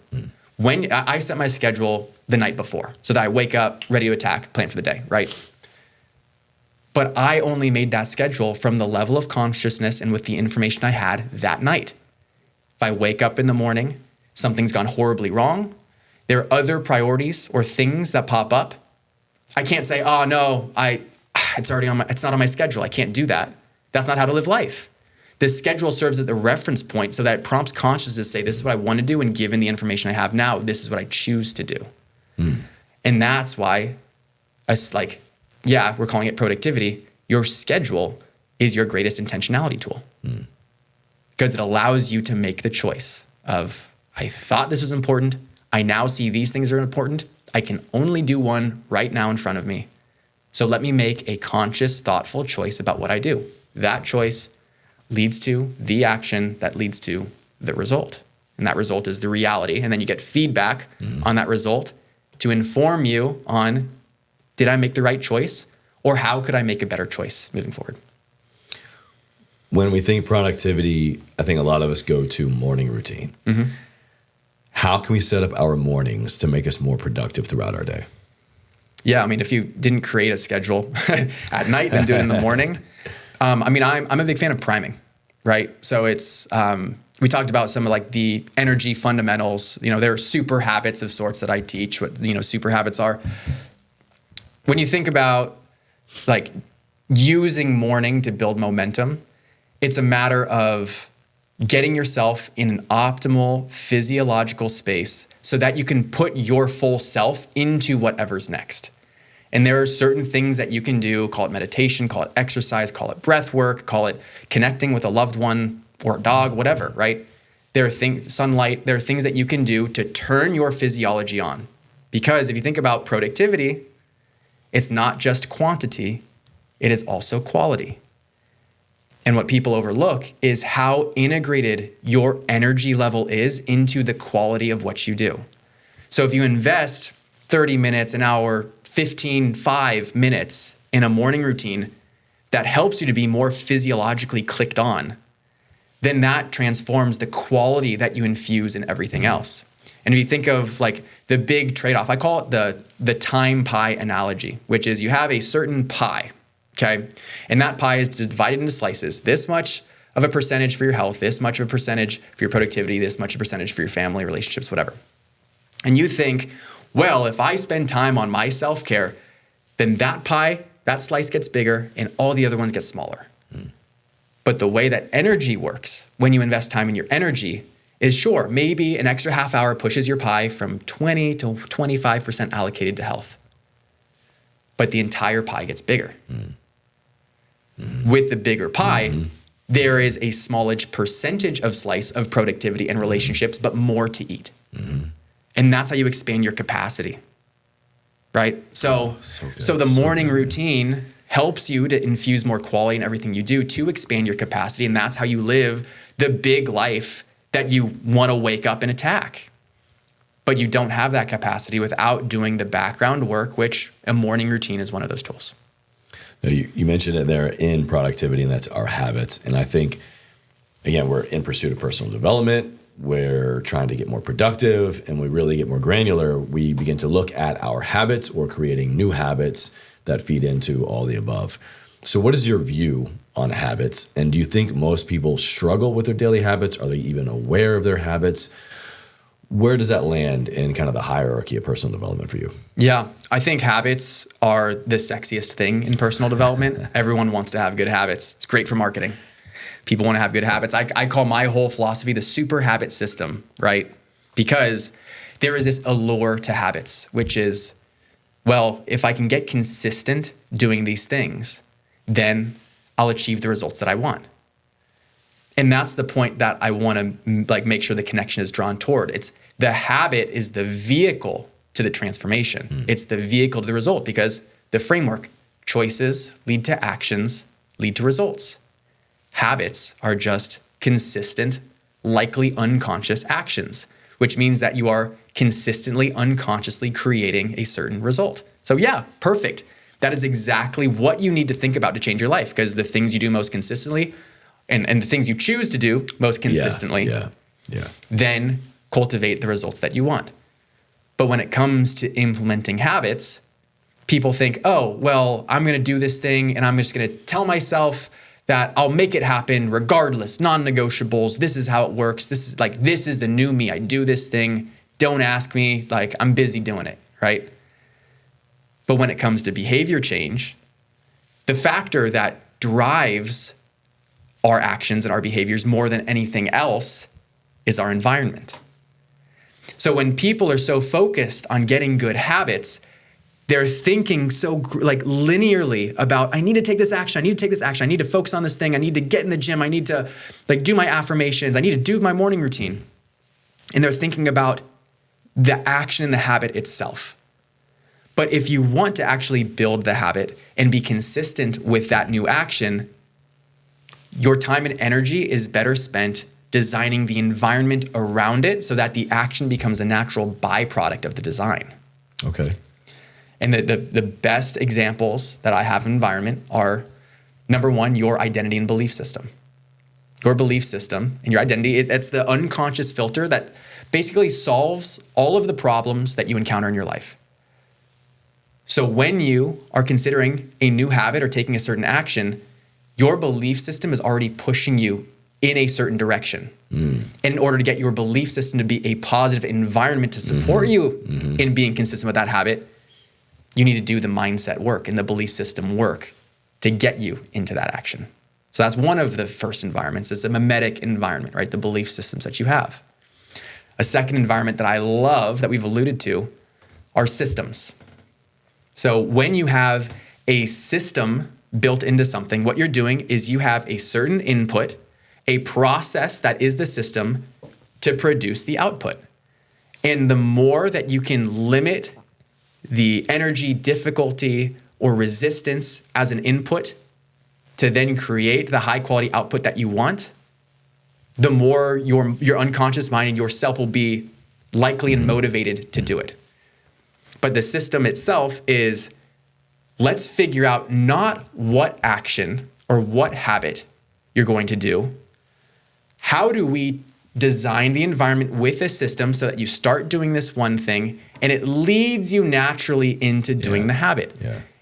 When I set my schedule the night before so that I wake up, ready to attack, plan for the day, right? But I only made that schedule from the level of consciousness and with the information I had that night. If I wake up in the morning, something's gone horribly wrong, there are other priorities or things that pop up. I can't say, oh no, it's not on my schedule. I can't do that. That's not how to live life. The schedule serves as the reference point so that it prompts consciousness to say, this is what I want to do, and given the information I have now, this is what I choose to do. And that's why we're calling it productivity. Your schedule is your greatest intentionality tool because it allows you to make the choice of, I thought this was important. I now see these things are important. I can only do one right now in front of me. So let me make a conscious, thoughtful choice about what I do. That choice leads to the action that leads to the result. And that result is the reality. And then you get feedback on that result to inform you on, did I make the right choice? Or how could I make a better choice moving forward? When we think productivity, I think a lot of us go to morning routine. How can we set up our mornings to make us more productive throughout our day? Yeah, I mean, if you didn't create a schedule at night and do it in the morning, I'm a big fan of priming, right? So it's, we talked about some of like the energy fundamentals. There are super habits of sorts that I teach, what, super habits are. When you think about like using morning to build momentum, it's a matter of getting yourself in an optimal physiological space so that you can put your full self into whatever's next. And there are certain things that you can do, call it meditation, call it exercise, call it breath work, call it connecting with a loved one or a dog, whatever, right? There are things, sunlight, there are things that you can do to turn your physiology on. Because if you think about productivity, it's not just quantity, it is also quality. And what people overlook is how integrated your energy level is into the quality of what you do. So if you invest 30 minutes, an hour, 5 minutes in a morning routine that helps you to be more physiologically clicked on, then that transforms the quality that you infuse in everything else. And if you think of like the big trade-off, I call it the time pie analogy, which is you have a certain pie, okay? And that pie is divided into slices. This much of a percentage for your health, this much of a percentage for your productivity, this much of a percentage for your family, relationships, whatever. And you think, well, if I spend time on my self-care, then that pie, that slice gets bigger and all the other ones get smaller. But the way that energy works, when you invest time in your energy, is sure, maybe an extra half hour pushes your pie from 20 to 25% allocated to health. But the entire pie gets bigger. With the bigger pie, there is a smallage percentage of slice of productivity and relationships, but more to eat. And that's how you expand your capacity, right? So the morning routine helps you to infuse more quality in everything you do to expand your capacity. And that's how you live the big life that you want to wake up and attack. But you don't have that capacity without doing the background work, which a morning routine is one of those tools. Now, you mentioned it there in productivity, and that's our habits. And I think, again, we're in pursuit of personal development. We're trying to get more productive, and we really get more granular. We begin to look at our habits or creating new habits that feed into all the above. So what is your view on habits? And do you think most people struggle with their daily habits? Are they even aware of their habits? Where does that land in kind of the hierarchy of personal development for you? Yeah, I think habits are the sexiest thing in personal development. Everyone wants to have good habits. It's great for marketing. People want to have good habits. I call my whole philosophy the super habit system, right? Because there is this allure to habits, which is, well, if I can get consistent doing these things, then I'll achieve the results that I want. And that's the point that I want to like make sure the connection is drawn toward. It's the habit is the vehicle to the transformation. It's the vehicle to the result, because the framework, choices lead to actions, lead to results. Habits are just consistent, likely unconscious actions, which means that you are consistently, unconsciously creating a certain result. So yeah, perfect. That is exactly what you need to think about to change your life, because the things you do most consistently and the things you choose to do most consistently, then cultivate the results that you want. But when it comes to implementing habits, people think, oh, well, I'm going to do this thing and I'm just going to tell myself that I'll make it happen regardless, non-negotiables. This is how it works. This is the new me. I do this thing. Don't ask me. Like, I'm busy doing it, right? But when it comes to behavior change, the factor that drives our actions and our behaviors more than anything else is our environment. So when people are so focused on getting good habits, they're thinking so like linearly about, I need to take this action. I need to take this action. I need to focus on this thing. I need to get in the gym. I need to like do my affirmations. I need to do my morning routine. And they're thinking about the action and the habit itself. But if you want to actually build the habit and be consistent with that new action, your time and energy is better spent designing the environment around it so that the action becomes a natural byproduct of the design. Okay. And the best examples that I have of environment are, number one, your identity and belief system. Your belief system and your identity, it's the unconscious filter that basically solves all of the problems that you encounter in your life. So when you are considering a new habit or taking a certain action, your belief system is already pushing you in a certain direction. And in order to get your belief system to be a positive environment to support you in being consistent with that habit, you need to do the mindset work and the belief system work to get you into that action. So that's one of the first environments. It's a mimetic environment, right? The belief systems that you have. A second environment that I love that we've alluded to are systems. So when you have a system built into something, what you're doing is you have a certain input, a process that is the system to produce the output. And the more that you can limit the energy, difficulty, or resistance as an input to then create the high quality output that you want, the more your unconscious mind and yourself will be likely and motivated to do it. But the system itself is, let's figure out not what action or what habit you're going to do. How do we design the environment with a system so that you start doing this one thing and it leads you naturally into doing the habit?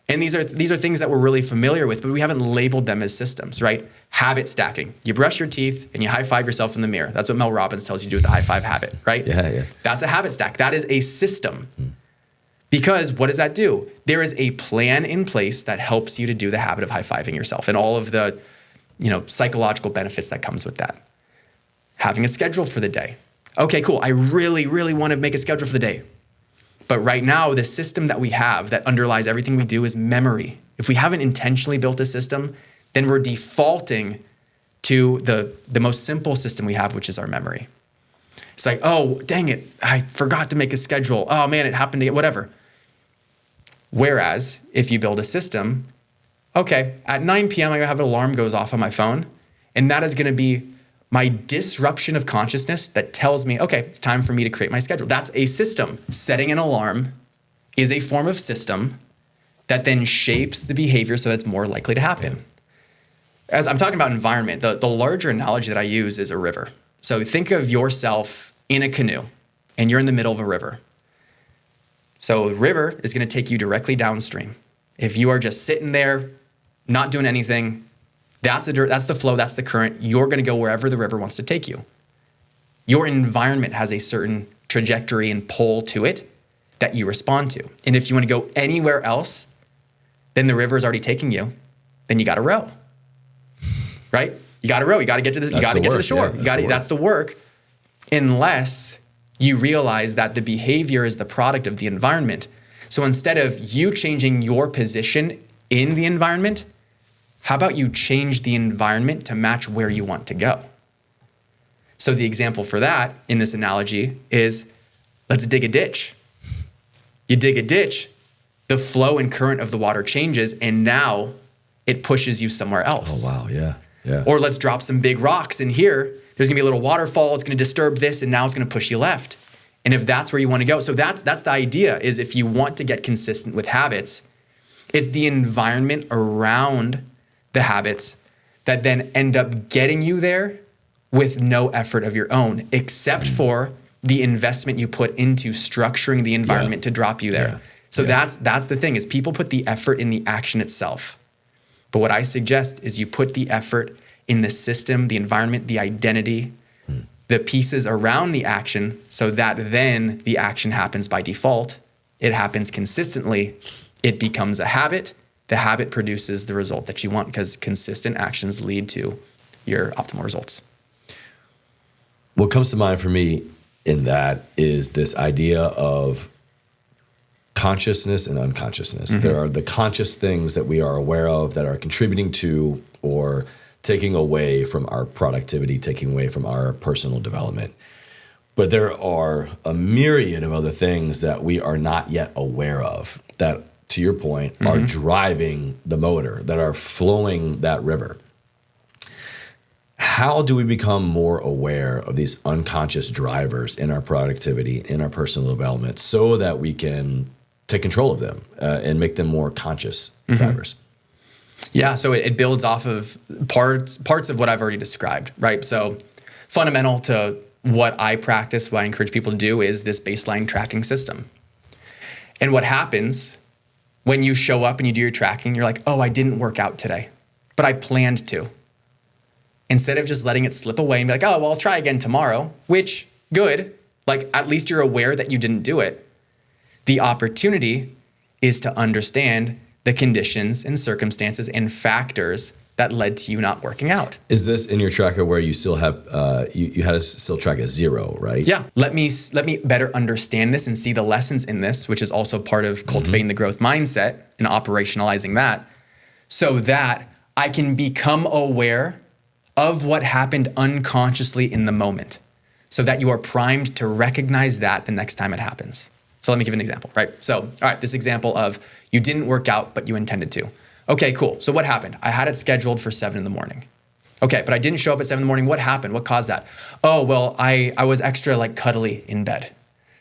And these are things that we're really familiar with, but we haven't labeled them as systems, right? Habit stacking. You brush your teeth and you high five yourself in the mirror. That's what Mel Robbins tells you to do with the high five habit, right? That's a habit stack. That is a system. Because what does that do? There is a plan in place that helps you to do the habit of high-fiving yourself and all of the, psychological benefits that comes with that. Having a schedule for the day. Okay, cool. I really, really want to make a schedule for the day. But right now, the system that we have that underlies everything we do is memory. If we haven't intentionally built a system, then we're defaulting to the most simple system we have, which is our memory. It's like, oh, dang it, I forgot to make a schedule. Oh man, it happened to get whatever. Whereas if you build a system, okay, at 9 p.m. I'm gonna have an alarm goes off on my phone, and that is gonna be my disruption of consciousness that tells me, okay, it's time for me to create my schedule. That's a system. Setting an alarm is a form of system that then shapes the behavior so that it's more likely to happen. As I'm talking about environment, the larger analogy that I use is a river. So think of yourself in a canoe and you're in the middle of a river. So a river is going to take you directly downstream. If you are just sitting there, not doing anything, that's the flow, that's the current. You're going to go wherever the river wants to take you. Your environment has a certain trajectory and pull to it that you respond to. And if you want to go anywhere else, then the river is already taking you. Then you got to row, right? You got to row. You got to get to the, you got to get to the shore. That's the work. Unless you realize that the behavior is the product of the environment. So instead of you changing your position in the environment, how about you change the environment to match where you want to go? So the example for that in this analogy is, let's dig a ditch. You dig a ditch, the flow and current of the water changes, and now it pushes you somewhere else. Oh, wow. Yeah. Yeah. Or let's drop some big rocks in here. There's gonna be a little waterfall. It's gonna disturb this, and now it's gonna push you left. And if that's where you want to go, so that's the idea, is if you want to get consistent with habits, it's the environment around the habits that then end up getting you there with no effort of your own, except for the investment you put into structuring the environment to drop you there. So that's the thing, is people put the effort in the action itself. But what I suggest is you put the effort in the system, the environment, the identity, the pieces around the action, so that then the action happens by default. It happens consistently. It becomes a habit. The habit produces the result that you want, because consistent actions lead to your optimal results. What comes to mind for me in that is this idea of consciousness and unconsciousness. Mm-hmm. There are the conscious things that we are aware of that are contributing to or taking away from our productivity, taking away from our personal development. But there are a myriad of other things that we are not yet aware of that, to your point, are driving the motor, that are flowing that river. How do we become more aware of these unconscious drivers in our productivity, in our personal development, so that we can take control of them and make them more conscious drivers? Yeah, so it builds off of parts of what I've already described, right? So fundamental to what I practice, what I encourage people to do, is this baseline tracking system. And what happens when you show up and you do your tracking, you're like, oh, I didn't work out today, but I planned to. Instead of just letting it slip away and be like, oh, well, I'll try again tomorrow, which, good, like at least you're aware that you didn't do it. The opportunity is to understand the conditions and circumstances and factors that led to you not working out. Is this in your tracker where you still have, you had to still track as 0, right? Yeah. Let me better understand this and see the lessons in this, which is also part of cultivating the growth mindset and operationalizing that, so that I can become aware of what happened unconsciously in the moment, so that you are primed to recognize that the next time it happens. So let me give an example, right? So, all right, this example of you didn't work out, but you intended to. Okay, cool. So what happened? I had it scheduled for 7 a.m. Okay, but I didn't show up at 7 a.m. What happened? What caused that? Oh, well, I was extra like cuddly in bed.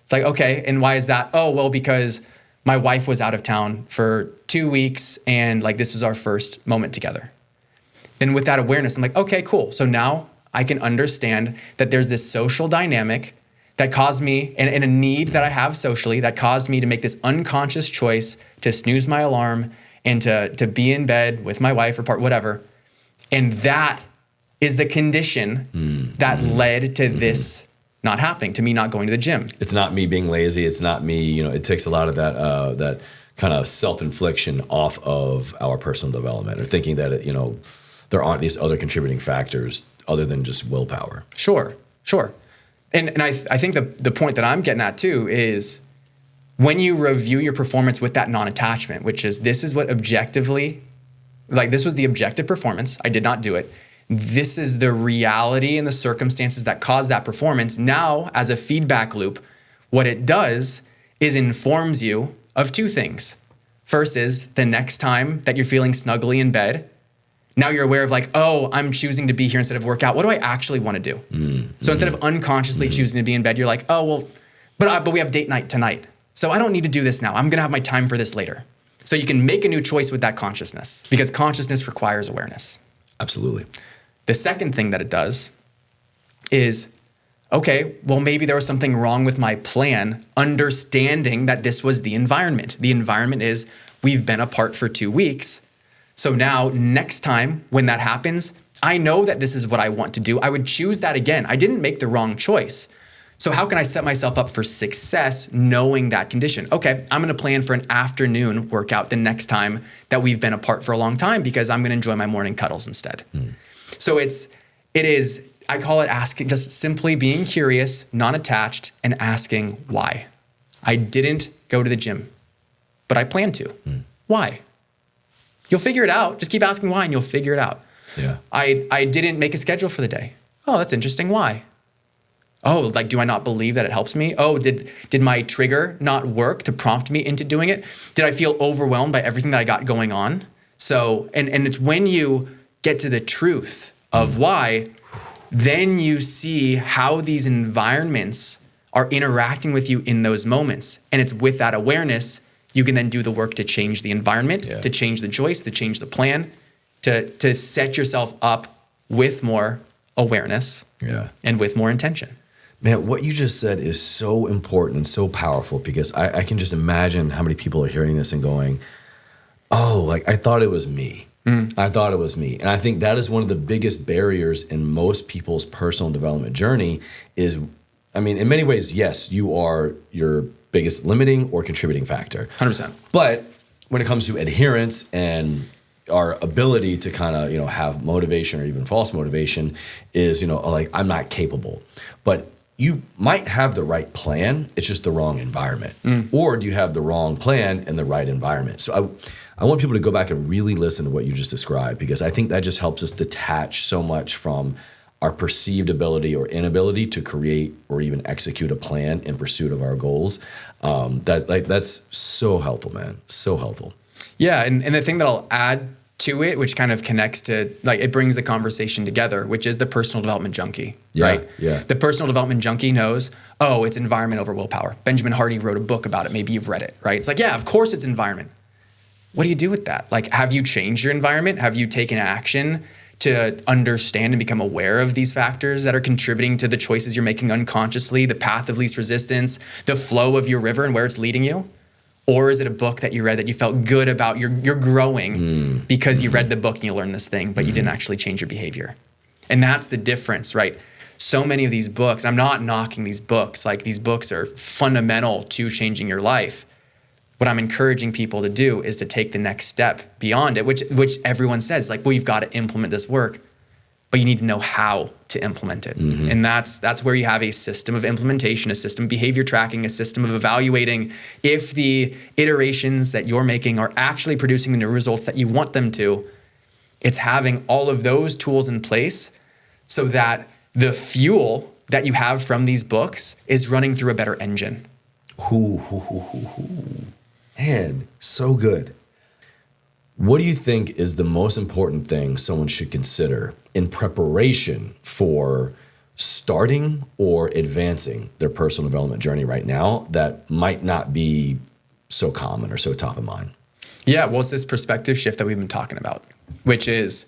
It's like, okay, and why is that? Oh, well, because my wife was out of town for 2 weeks and like this was our first moment together. Then with that awareness, I'm like, okay, cool. So now I can understand that there's this social dynamic that caused me, and a need that I have socially, that caused me to make this unconscious choice to snooze my alarm and to be in bed with my wife or whatever. And that is the condition that led to this not happening, to me not going to the gym. It's not me being lazy. It's not me, it takes a lot of that kind of self-infliction off of our personal development, or thinking that, there aren't these other contributing factors other than just willpower. Sure. And I think the point that I'm getting at too is when you review your performance with that non-attachment, which is this is what objectively, like this was the objective performance. I did not do it. This is the reality and the circumstances that caused that performance. Now, as a feedback loop, what it does is informs you of 2 things. First is the next time that you're feeling snuggly in bed, now you're aware of like, oh, I'm choosing to be here instead of work out. What do I actually want to do? So instead of unconsciously choosing to be in bed, you're like, oh, well, but we have date night tonight. So I don't need to do this now. I'm going to have my time for this later. So you can make a new choice with that consciousness, because consciousness requires awareness. Absolutely. The second thing that it does is, okay, well, maybe there was something wrong with my plan, understanding that this was the environment. The environment is we've been apart for 2 weeks. So now next time when that happens, I know that this is what I want to do. I would choose that again. I didn't make the wrong choice. So how can I set myself up for success knowing that condition? Okay, I'm going to plan for an afternoon workout the next time that we've been apart for a long time because I'm going to enjoy my morning cuddles instead. So it is, I call it asking, just simply being curious, non-attached, and asking why. I didn't go to the gym, but I plan to. Why? You'll figure it out. Just keep asking why and you'll figure it out. Yeah. I didn't make a schedule for the day. Oh, that's interesting. Why? Oh, like, do I not believe that it helps me? Oh, did my trigger not work to prompt me into doing it? Did I feel overwhelmed by everything that I got going on? So, and it's when you get to the truth of why, then you see how these environments are interacting with you in those moments. And it's with that awareness, you can then do the work to change the environment, to change the choice, to change the plan, to set yourself up with more awareness and with more intention. Man, what you just said is so important and so powerful because I can just imagine how many people are hearing this and going, oh, like I thought it was me. I thought it was me. And I think that is one of the biggest barriers in most people's personal development journey is, I mean, in many ways, yes, you are your biggest limiting or contributing factor. 100%. But when it comes to adherence and our ability to kind of, have motivation or even false motivation is, like I'm not capable. But you might have the right plan, it's just the wrong environment. Or do you have the wrong plan in the right environment? So I want people to go back and really listen to what you just described because I think that just helps us detach so much from our perceived ability or inability to create or even execute a plan in pursuit of our goals. That's so helpful, man. So helpful. Yeah, and the thing that I'll add to it, which kind of connects to, like, it brings the conversation together, which is the personal development junkie, right? Yeah. The personal development junkie knows, oh, it's environment over willpower. Benjamin Hardy wrote a book about it. Maybe you've read it, right? It's like, yeah, of course it's environment. What do you do with that? Like, have you changed your environment? Have you taken action to understand and become aware of these factors that are contributing to the choices you're making unconsciously, the path of least resistance, the flow of your river and where it's leading you? Or is it a book that you read that you felt good about? You're growing because you read the book and you learned this thing, but you didn't actually change your behavior. And that's the difference, right? So many of these books, and I'm not knocking these books, like these books are fundamental to changing your life. What I'm encouraging people to do is to take the next step beyond it, which everyone says, like, well, you've got to implement this work, but you need to know how to implement it. And that's where you have a system of implementation, a system of behavior tracking, a system of evaluating if the iterations that you're making are actually producing the new results that you want them to. It's having all of those tools in place so that the fuel that you have from these books is running through a better engine. Man, so good. What do you think is the most important thing someone should consider in preparation for starting or advancing their personal development journey right now that might not be so common or so top of mind? Yeah, well, it's this perspective shift that we've been talking about, which is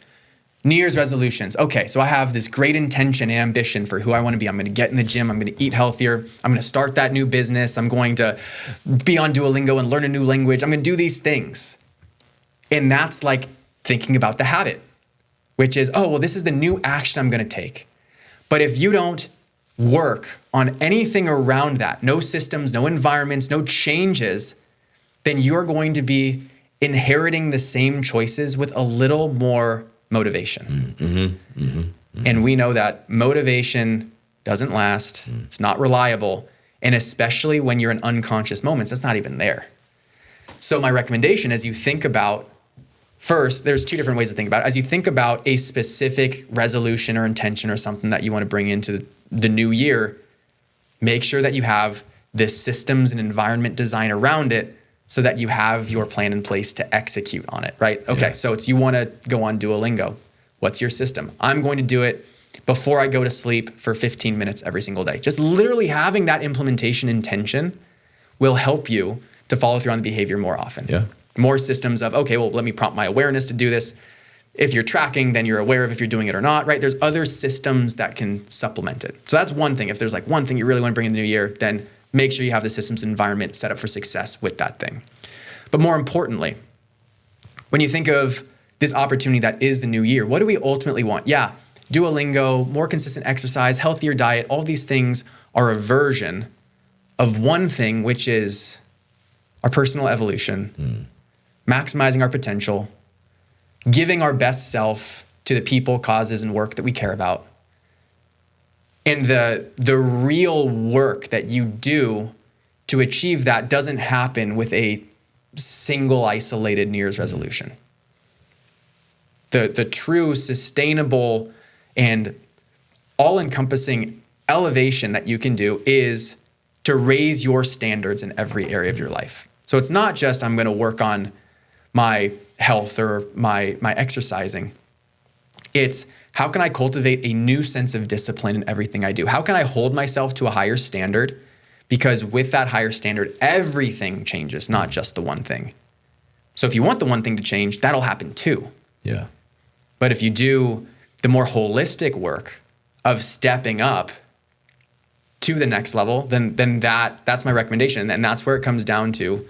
New Year's resolutions. Okay, so I have this great intention and ambition for who I want to be. I'm going to get in the gym. I'm going to eat healthier. I'm going to start that new business. I'm going to be on Duolingo and learn a new language. I'm going to do these things. And that's like thinking about the habit, which is, oh, well, this is the new action I'm going to take. But if you don't work on anything around that, no systems, no environments, no changes, then you're going to be inheriting the same choices with a little more motivation. And we know that motivation doesn't last. It's not reliable. And especially when you're in unconscious moments, it's not even there. So my recommendation as you think about, first, there's two different ways to think about it. As you think about a specific resolution or intention or something that you want to bring into the new year, make sure that you have the systems and environment design around it so that you have your plan in place to execute on it, right? Okay, so it's you want to go on Duolingo. What's your system? I'm going to do it before I go to sleep for 15 minutes every single day. Just literally having that implementation intention will help you to follow through on the behavior more often. More systems of, okay, well, let me prompt my awareness to do this. If you're tracking, then you're aware of if you're doing it or not, right? There's other systems that can supplement it. So that's one thing. If there's like one thing you really want to bring in the new year, then make sure you have the systems environment set up for success with that thing. But more importantly, when you think of this opportunity that is the new year, what do we ultimately want? Yeah, Duolingo, more consistent exercise, healthier diet, all these things are a version of one thing, which is our personal evolution, maximizing our potential, giving our best self to the people, causes, and work that we care about. And the real work that you do to achieve that doesn't happen with a single isolated New Year's resolution. The true sustainable and all-encompassing elevation that you can do is to raise your standards in every area of your life. So it's not just I'm going to work on my health or my exercising. It's how can I cultivate a new sense of discipline in everything I do? How can I hold myself to a higher standard? Because with that higher standard, everything changes, not just the one thing. So if you want the one thing to change, that'll happen too. Yeah. But if you do the more holistic work of stepping up to the next level, then that's my recommendation. And that's where it comes down to.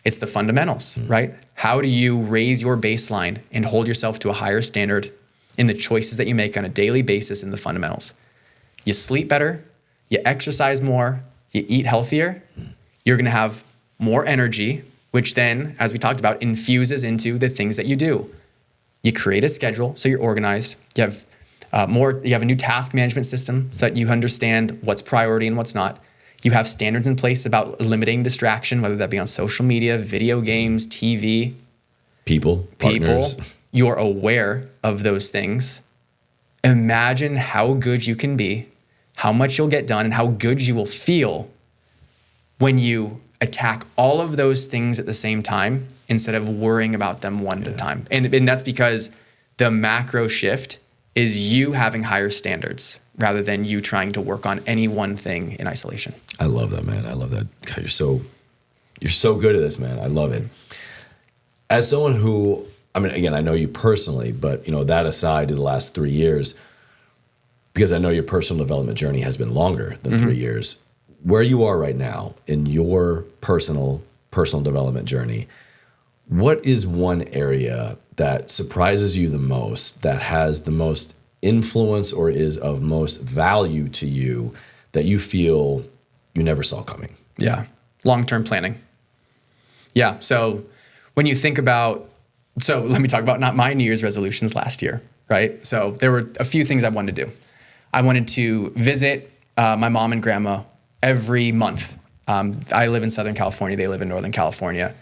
It's the fundamentals, right? How do you raise your baseline and hold yourself to a higher standard in the choices that you make on a daily basis in the fundamentals? You sleep better, you exercise more, you eat healthier, you're gonna have more energy, which then, as we talked about, infuses into the things that you do. You create a schedule so you're organized. You have you have a new task management system so that you understand what's priority and what's not. You have standards in place about limiting distraction, whether that be on social media, video games, TV. People. Partners. You're aware of those things. Imagine how good you can be, how much you'll get done, and how good you will feel when you attack all of those things at the same time instead of worrying about them one at a time. And that's because the macro shift is you having higher standards rather than you trying to work on any one thing in isolation. I love that, man. I love that. God, you're so good at this, man. I love it. As someone who, I mean, again, I know you personally, but that aside, to the last 3 years, because I know your personal development journey has been longer than 3 years. Where you are right now in your personal development journey, what is one area that surprises you the most, that has the most influence or is of most value to you that you feel you never saw coming? Yeah. Long-term planning. Yeah. So when you think about, so let me talk about not my New Year's resolutions last year, right? So there were a few things I wanted to do. I wanted to visit my mom and grandma every month. I live in Southern California. They live in Northern California.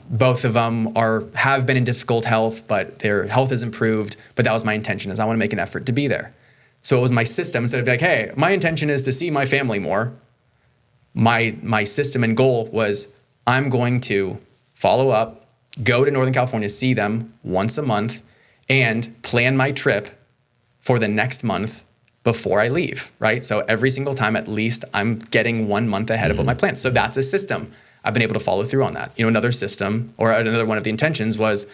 Both of them have been in difficult health, but their health has improved. But that was my intention, is I want to make an effort to be there. So it was my system. Instead of like, hey, my intention is to see my family more. My system and goal was I'm going to follow up, go to Northern California, see them once a month, and plan my trip for the next month before I leave, right? So every single time, at least I'm getting 1 month ahead of what my plan. So that's a system. I've been able to follow through on that. Another system or another one of the intentions was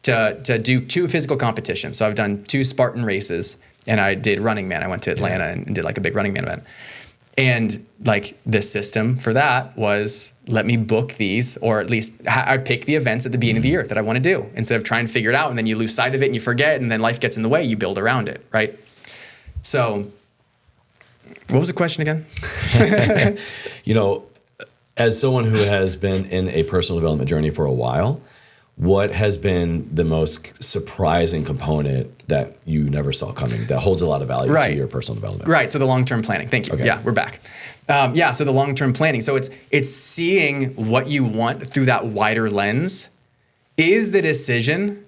to do 2 physical competitions. So I've done 2 Spartan races and I did Running Man. I went to Atlanta and did like a big Running Man event. And like the system for that was let me book these, or at least I pick the events at the beginning of the year that I want to do instead of trying to figure it out. And then you lose sight of it and you forget and then life gets in the way, you build around it, right? So what was the question again? As someone who has been in a personal development journey for a while, what has been the most surprising component that you never saw coming that holds a lot of value to your personal development? Right. So the long-term planning. Thank you. Okay. Yeah, we're back. So the long-term planning. So it's seeing what you want through that wider lens is the decision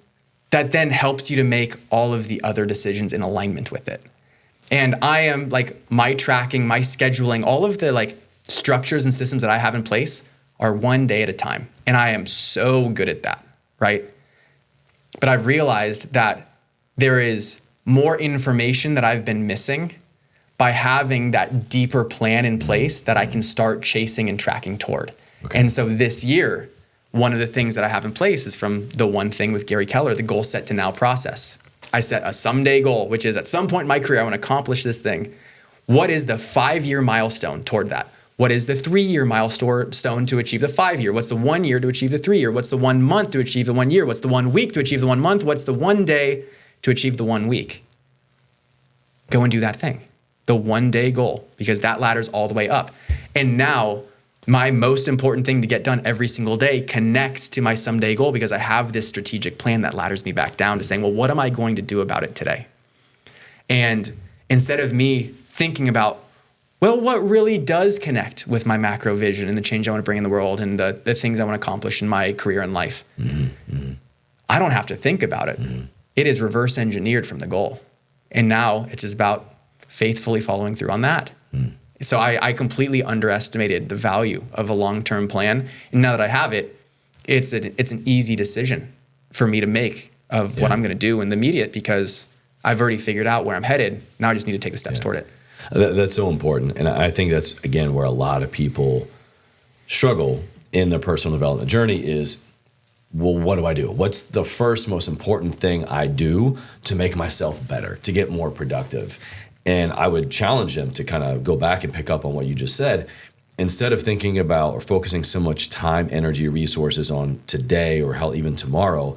that then helps you to make all of the other decisions in alignment with it. And I am like my tracking, my scheduling, all of the like structures and systems that I have in place are one day at a time. And I am so good at that, right? But I've realized that there is more information that I've been missing by having that deeper plan in place that I can start chasing and tracking toward. Okay. And so this year, one of the things that I have in place is from the one thing with Gary Keller, the goal set to now process. I set a someday goal, which is at some point in my career, I want to accomplish this thing. What is the 5-year milestone toward that? What is the 3-year milestone to achieve the 5-year? What's the 1 year to achieve the 3-year? What's the 1 month to achieve the 1 year? What's the 1 week to achieve the 1 month? What's the 1 day to achieve the 1 week? Go and do that thing. the 1 day goal, because that ladder's all the way up. And now my most important thing to get done every single day connects to my someday goal, because I have this strategic plan that ladders me back down to saying, well, what am I going to do about it today? And instead of me thinking about, well, what really does connect with my macro vision and the change I want to bring in the world and the things I want to accomplish in my career and life, I don't have to think about it. It is reverse engineered from the goal. And now it's just about faithfully following through on that. So I completely underestimated the value of a long-term plan. And now that I have it, it's an easy decision for me to make of what I'm going to do in the immediate, because I've already figured out where I'm headed. Now I just need to take the steps toward it. That's so important. And I think that's, again, where a lot of people struggle in their personal development journey is, well, what do I do? What's the first most important thing I do to make myself better, to get more productive? And I would challenge them to kind of go back and pick up on what you just said. Instead of thinking about or focusing so much time, energy, resources on today or hell, even tomorrow,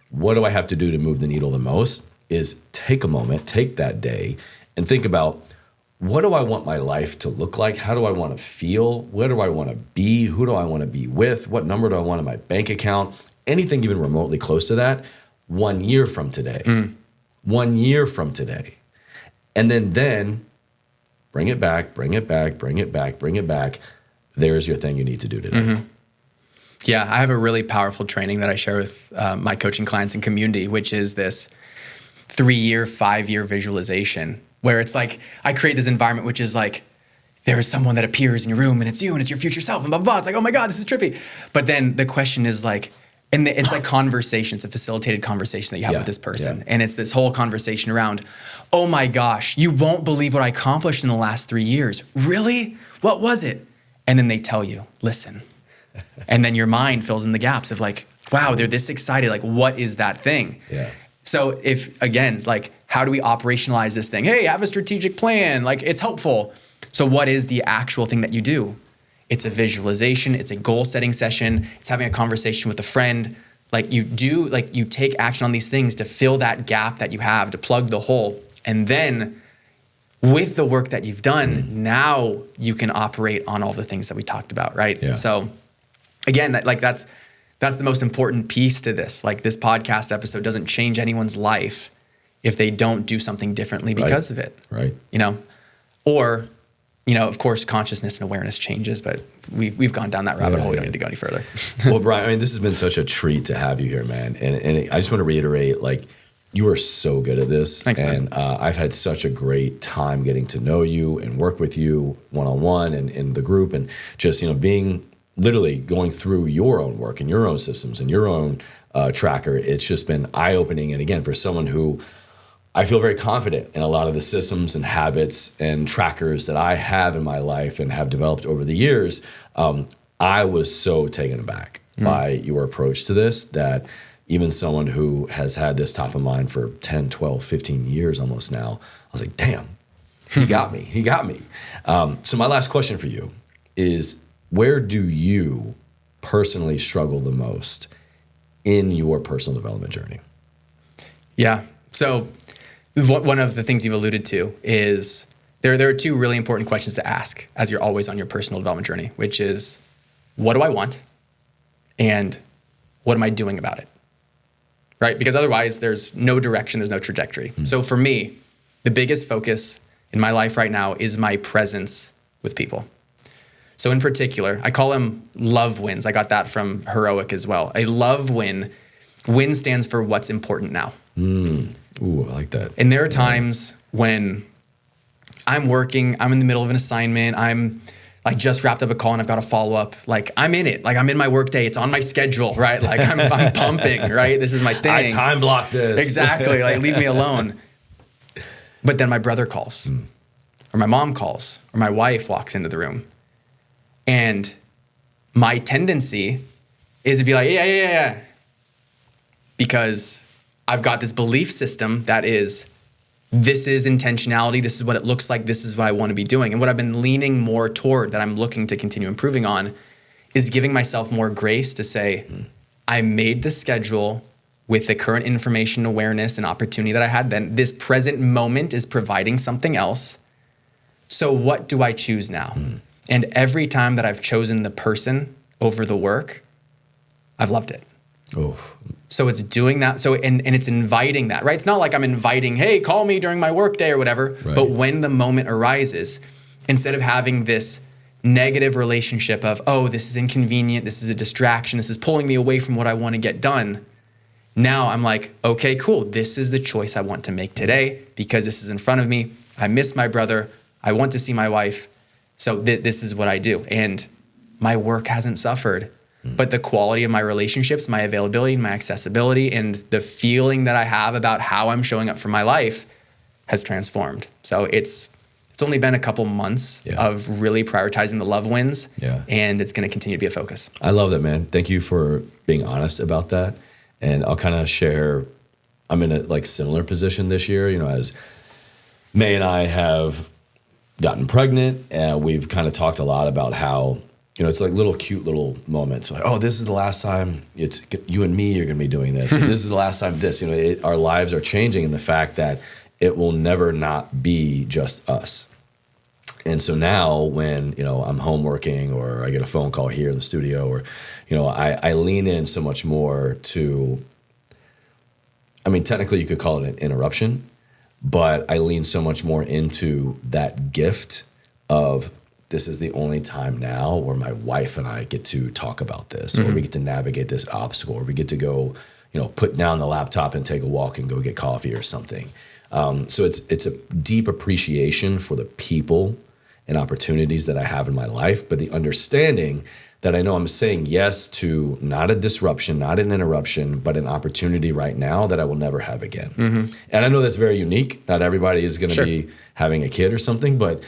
what do I have to do to move the needle the most? Is take a moment, take that day, and think about, what do I want my life to look like? How do I want to feel? Where do I want to be? Who do I want to be with? What number do I want in my bank account? Anything even remotely close to that, 1 year from today. 1 year from today. And then bring it back, bring it back, bring it back, bring it back. There's your thing you need to do today. Yeah, I have a really powerful training that I share with my coaching clients and community, which is this 3-year, 5-year visualization, where it's like I create this environment which is like there is someone that appears in your room and it's you and it's your future self and blah, blah, blah. It's like, oh my God, this is trippy. But then the question is like, and it's like conversation. It's a facilitated conversation that you have with this person. Yeah. And it's this whole conversation around, oh my gosh, you won't believe what I accomplished in the last 3 years. Really? What was it? And then they tell you, listen. And then your mind fills in the gaps of like, wow, they're this excited. Like, what is that thing? Yeah. So if, again, it's like, how do we operationalize this thing? Hey, have a strategic plan. Like, it's helpful. So what is the actual thing that you do? It's a visualization. It's a goal setting session. It's having a conversation with a friend. Like you take action on these things to fill that gap that you have, to plug the hole. And then with the work that you've done, now you can operate on all the things that we talked about, right? Yeah. So again, that's the most important piece to this. Like, this podcast episode doesn't change anyone's life if they don't do something differently because of it. Right. Or, of course, consciousness and awareness changes, but we've gone down that rabbit hole. We don't need to go any further. Well, Brian, I mean, this has been such a treat to have you here, man. And I just want to reiterate, like, you are so good at this. Thanks, man. And I've had such a great time getting to know you and work with you one-on-one and in the group, and just, being literally going through your own work and your own systems and your own tracker. It's just been eye-opening. And again, for someone who I feel very confident in a lot of the systems and habits and trackers that I have in my life and have developed over the years, I was so taken aback by your approach to this that even someone who has had this top of mind for 10, 12, 15 years almost now, I was like, damn, he got me. He got me. So my last question for you is, where do you personally struggle the most in your personal development journey? Yeah. So one of the things you've alluded to is there are two really important questions to ask as you're always on your personal development journey, which is, what do I want? And what am I doing about it? Right? Because otherwise there's no direction, there's no trajectory. So for me, the biggest focus in my life right now is my presence with people. So in particular, I call them love wins. I got that from Heroic as well. A love win. Win stands for what's important now. Ooh, I like that. And there are times when I'm working, I'm in the middle of an assignment, I'm like just wrapped up a call and I've got to follow up. Like, I'm in it. Like, I'm in my work day. It's on my schedule, right? Like, I'm pumping, right? This is my thing. I time block this. Exactly. Like, leave me alone. But then my brother calls, or my mom calls, or my wife walks into the room. And my tendency is to be like, yeah. Because I've got this belief system that is, this is intentionality. This is what it looks like. This is what I want to be doing. And what I've been leaning more toward, that I'm looking to continue improving on, is giving myself more grace to say, I made the schedule with the current information, awareness, and opportunity that I had then. This present moment is providing something else. So what do I choose now? And every time that I've chosen the person over the work, I've loved it. Oh, So it's doing that. So, and it's inviting that, right? It's not like I'm inviting, hey, call me during my work day or whatever. Right. But when the moment arises, instead of having this negative relationship of, oh, this is inconvenient, this is a distraction, this is pulling me away from what I want to get done. Now I'm like, okay, cool. This is the choice I want to make today because this is in front of me. I miss my brother. I want to see my wife. So this is what I do. And my work hasn't suffered. But the quality of my relationships, my availability, my accessibility, and the feeling that I have about how I'm showing up for my life has transformed. So it's only been a couple months of really prioritizing the love wins, and it's going to continue to be a focus. I love that, man. Thank you for being honest about that. And I'll kind of share, I'm in a like similar position this year, you know, as May and I have gotten pregnant, and we've kind of talked a lot about how, you know, it's like little cute little moments. Like, oh, this is the last time it's you and me are going to be doing this. Or this is the last time this. You know, our lives are changing in the fact that it will never not be just us. And so now when, you know, I'm home working or I get a phone call here in the studio or, you know, I lean in so much more to, I mean, technically you could call it an interruption, but I lean so much more into that gift of, this is the only time now where my wife and I get to talk about this, or we get to navigate this obstacle, or we get to go, you know, put down the laptop and take a walk and go get coffee or something. So it's a deep appreciation for the people and opportunities that I have in my life, but the understanding that I know I'm saying yes to not a disruption, not an interruption, but an opportunity right now that I will never have again. And I know that's very unique. Not everybody is going to be having a kid or something, but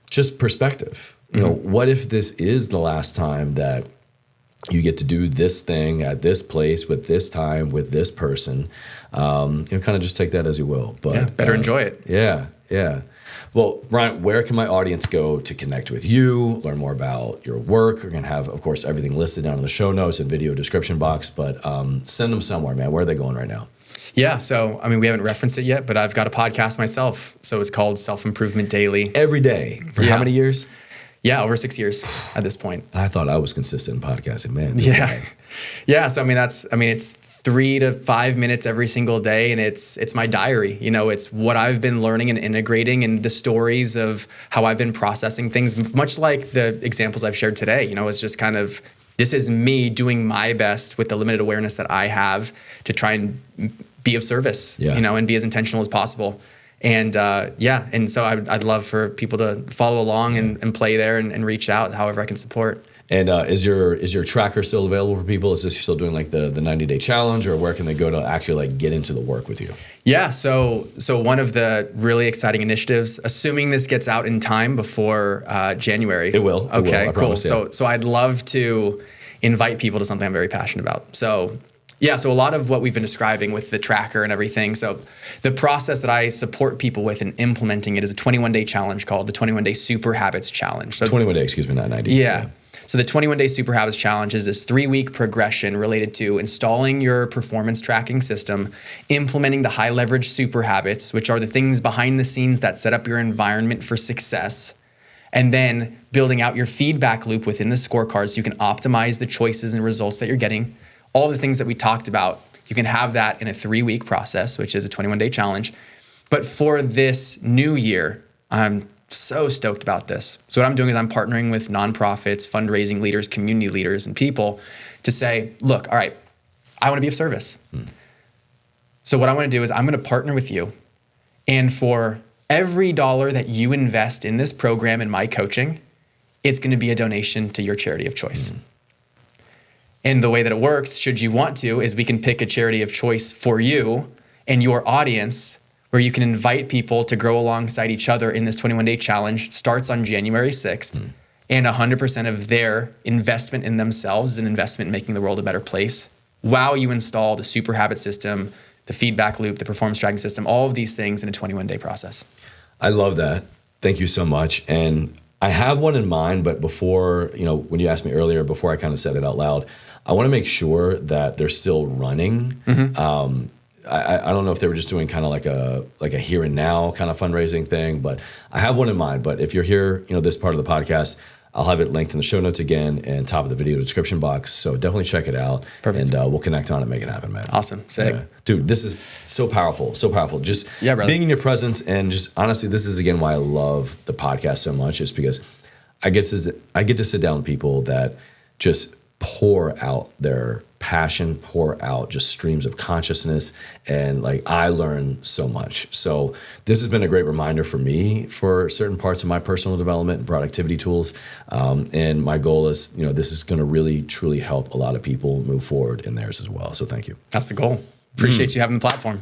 just perspective. You know, what if this is the last time that you get to do this thing at this place with this time with this person? You know, kind of just take that as you will. But better enjoy it. Yeah. Well, Ryan, where can my audience go to connect with you, learn more about your work? We're going to have, of course, everything listed down in the show notes and video description box, but send them somewhere, man. Where are they going right now? Yeah. So, I mean, we haven't referenced it yet, but I've got a podcast myself. So it's called Self-Improvement Daily. Every day. For how many years? Yeah, over 6 years at this point. I thought I was consistent in podcasting, man. Yeah. So, it's 3 to 5 minutes every single day. And it's my diary. You know, it's what I've been learning and integrating and the stories of how I've been processing things, much like the examples I've shared today. You know, it's just kind of, this is me doing my best with the limited awareness that I have to try and be of service, you know, and be as intentional as possible. And and so I'd love for people to follow along and play there and reach out however I can support. And is your tracker still available for people? Is this still doing like the 90-day challenge, or where can they go to actually like get into the work with you? Yeah, so one of the really exciting initiatives, assuming this gets out in time before January. It will. Okay, cool. Promise, yeah. So I'd love to invite people to something I'm very passionate about. So a lot of what we've been describing with the tracker and everything. So the process that I support people with in implementing it is a 21-day challenge called the 21-Day Super Habits Challenge. So 21-day, excuse me, not 90. Yeah. So the 21-Day Super Habits Challenge is this 3-week progression related to installing your performance tracking system, implementing the high leverage super habits, which are the things behind the scenes that set up your environment for success, and then building out your feedback loop within the scorecard so you can optimize the choices and results that you're getting. All the things that we talked about, you can have that in a 3-week process, which is a 21-day challenge. But for this new year, I'm so stoked about this. So what I'm doing is I'm partnering with nonprofits, fundraising leaders, community leaders, and people to say, look, all right, I want to be of service. So what I want to do is I'm going to partner with you. And for every dollar that you invest in this program and my coaching, it's going to be a donation to your charity of choice. And the way that it works, should you want to, is we can pick a charity of choice for you and your audience, where you can invite people to grow alongside each other in this 21-day challenge. It starts on January 6th. And 100% of their investment in themselves is an investment in making the world a better place. While you install the super habit system, the feedback loop, the performance tracking system, all of these things in a 21-day process. I love that. Thank you so much. And I have one in mind, but before, you know, when you asked me earlier, before I kind of said it out loud, I want to make sure that they're still running. I don't know if they were just doing kind of like a here and now kind of fundraising thing, but I have one in mind. But if you're here, this part of the podcast, I'll have it linked in the show notes again and top of the video description box. So definitely check it out. Perfect. And we'll connect on it, make it happen, man. Awesome. Sick. Yeah. Dude, this is so powerful. So powerful. Just brother. being in your presence, and just honestly, this is again why I love the podcast so much, is because I get to sit down with people that just pour out their passion, pour out just streams of consciousness, and like I learn so much. So this has been a great reminder for me for certain parts of my personal development and productivity tools. And my goal is, this is going to really truly help a lot of people move forward in theirs as well. So thank you. That's the goal. Appreciate you having the platform.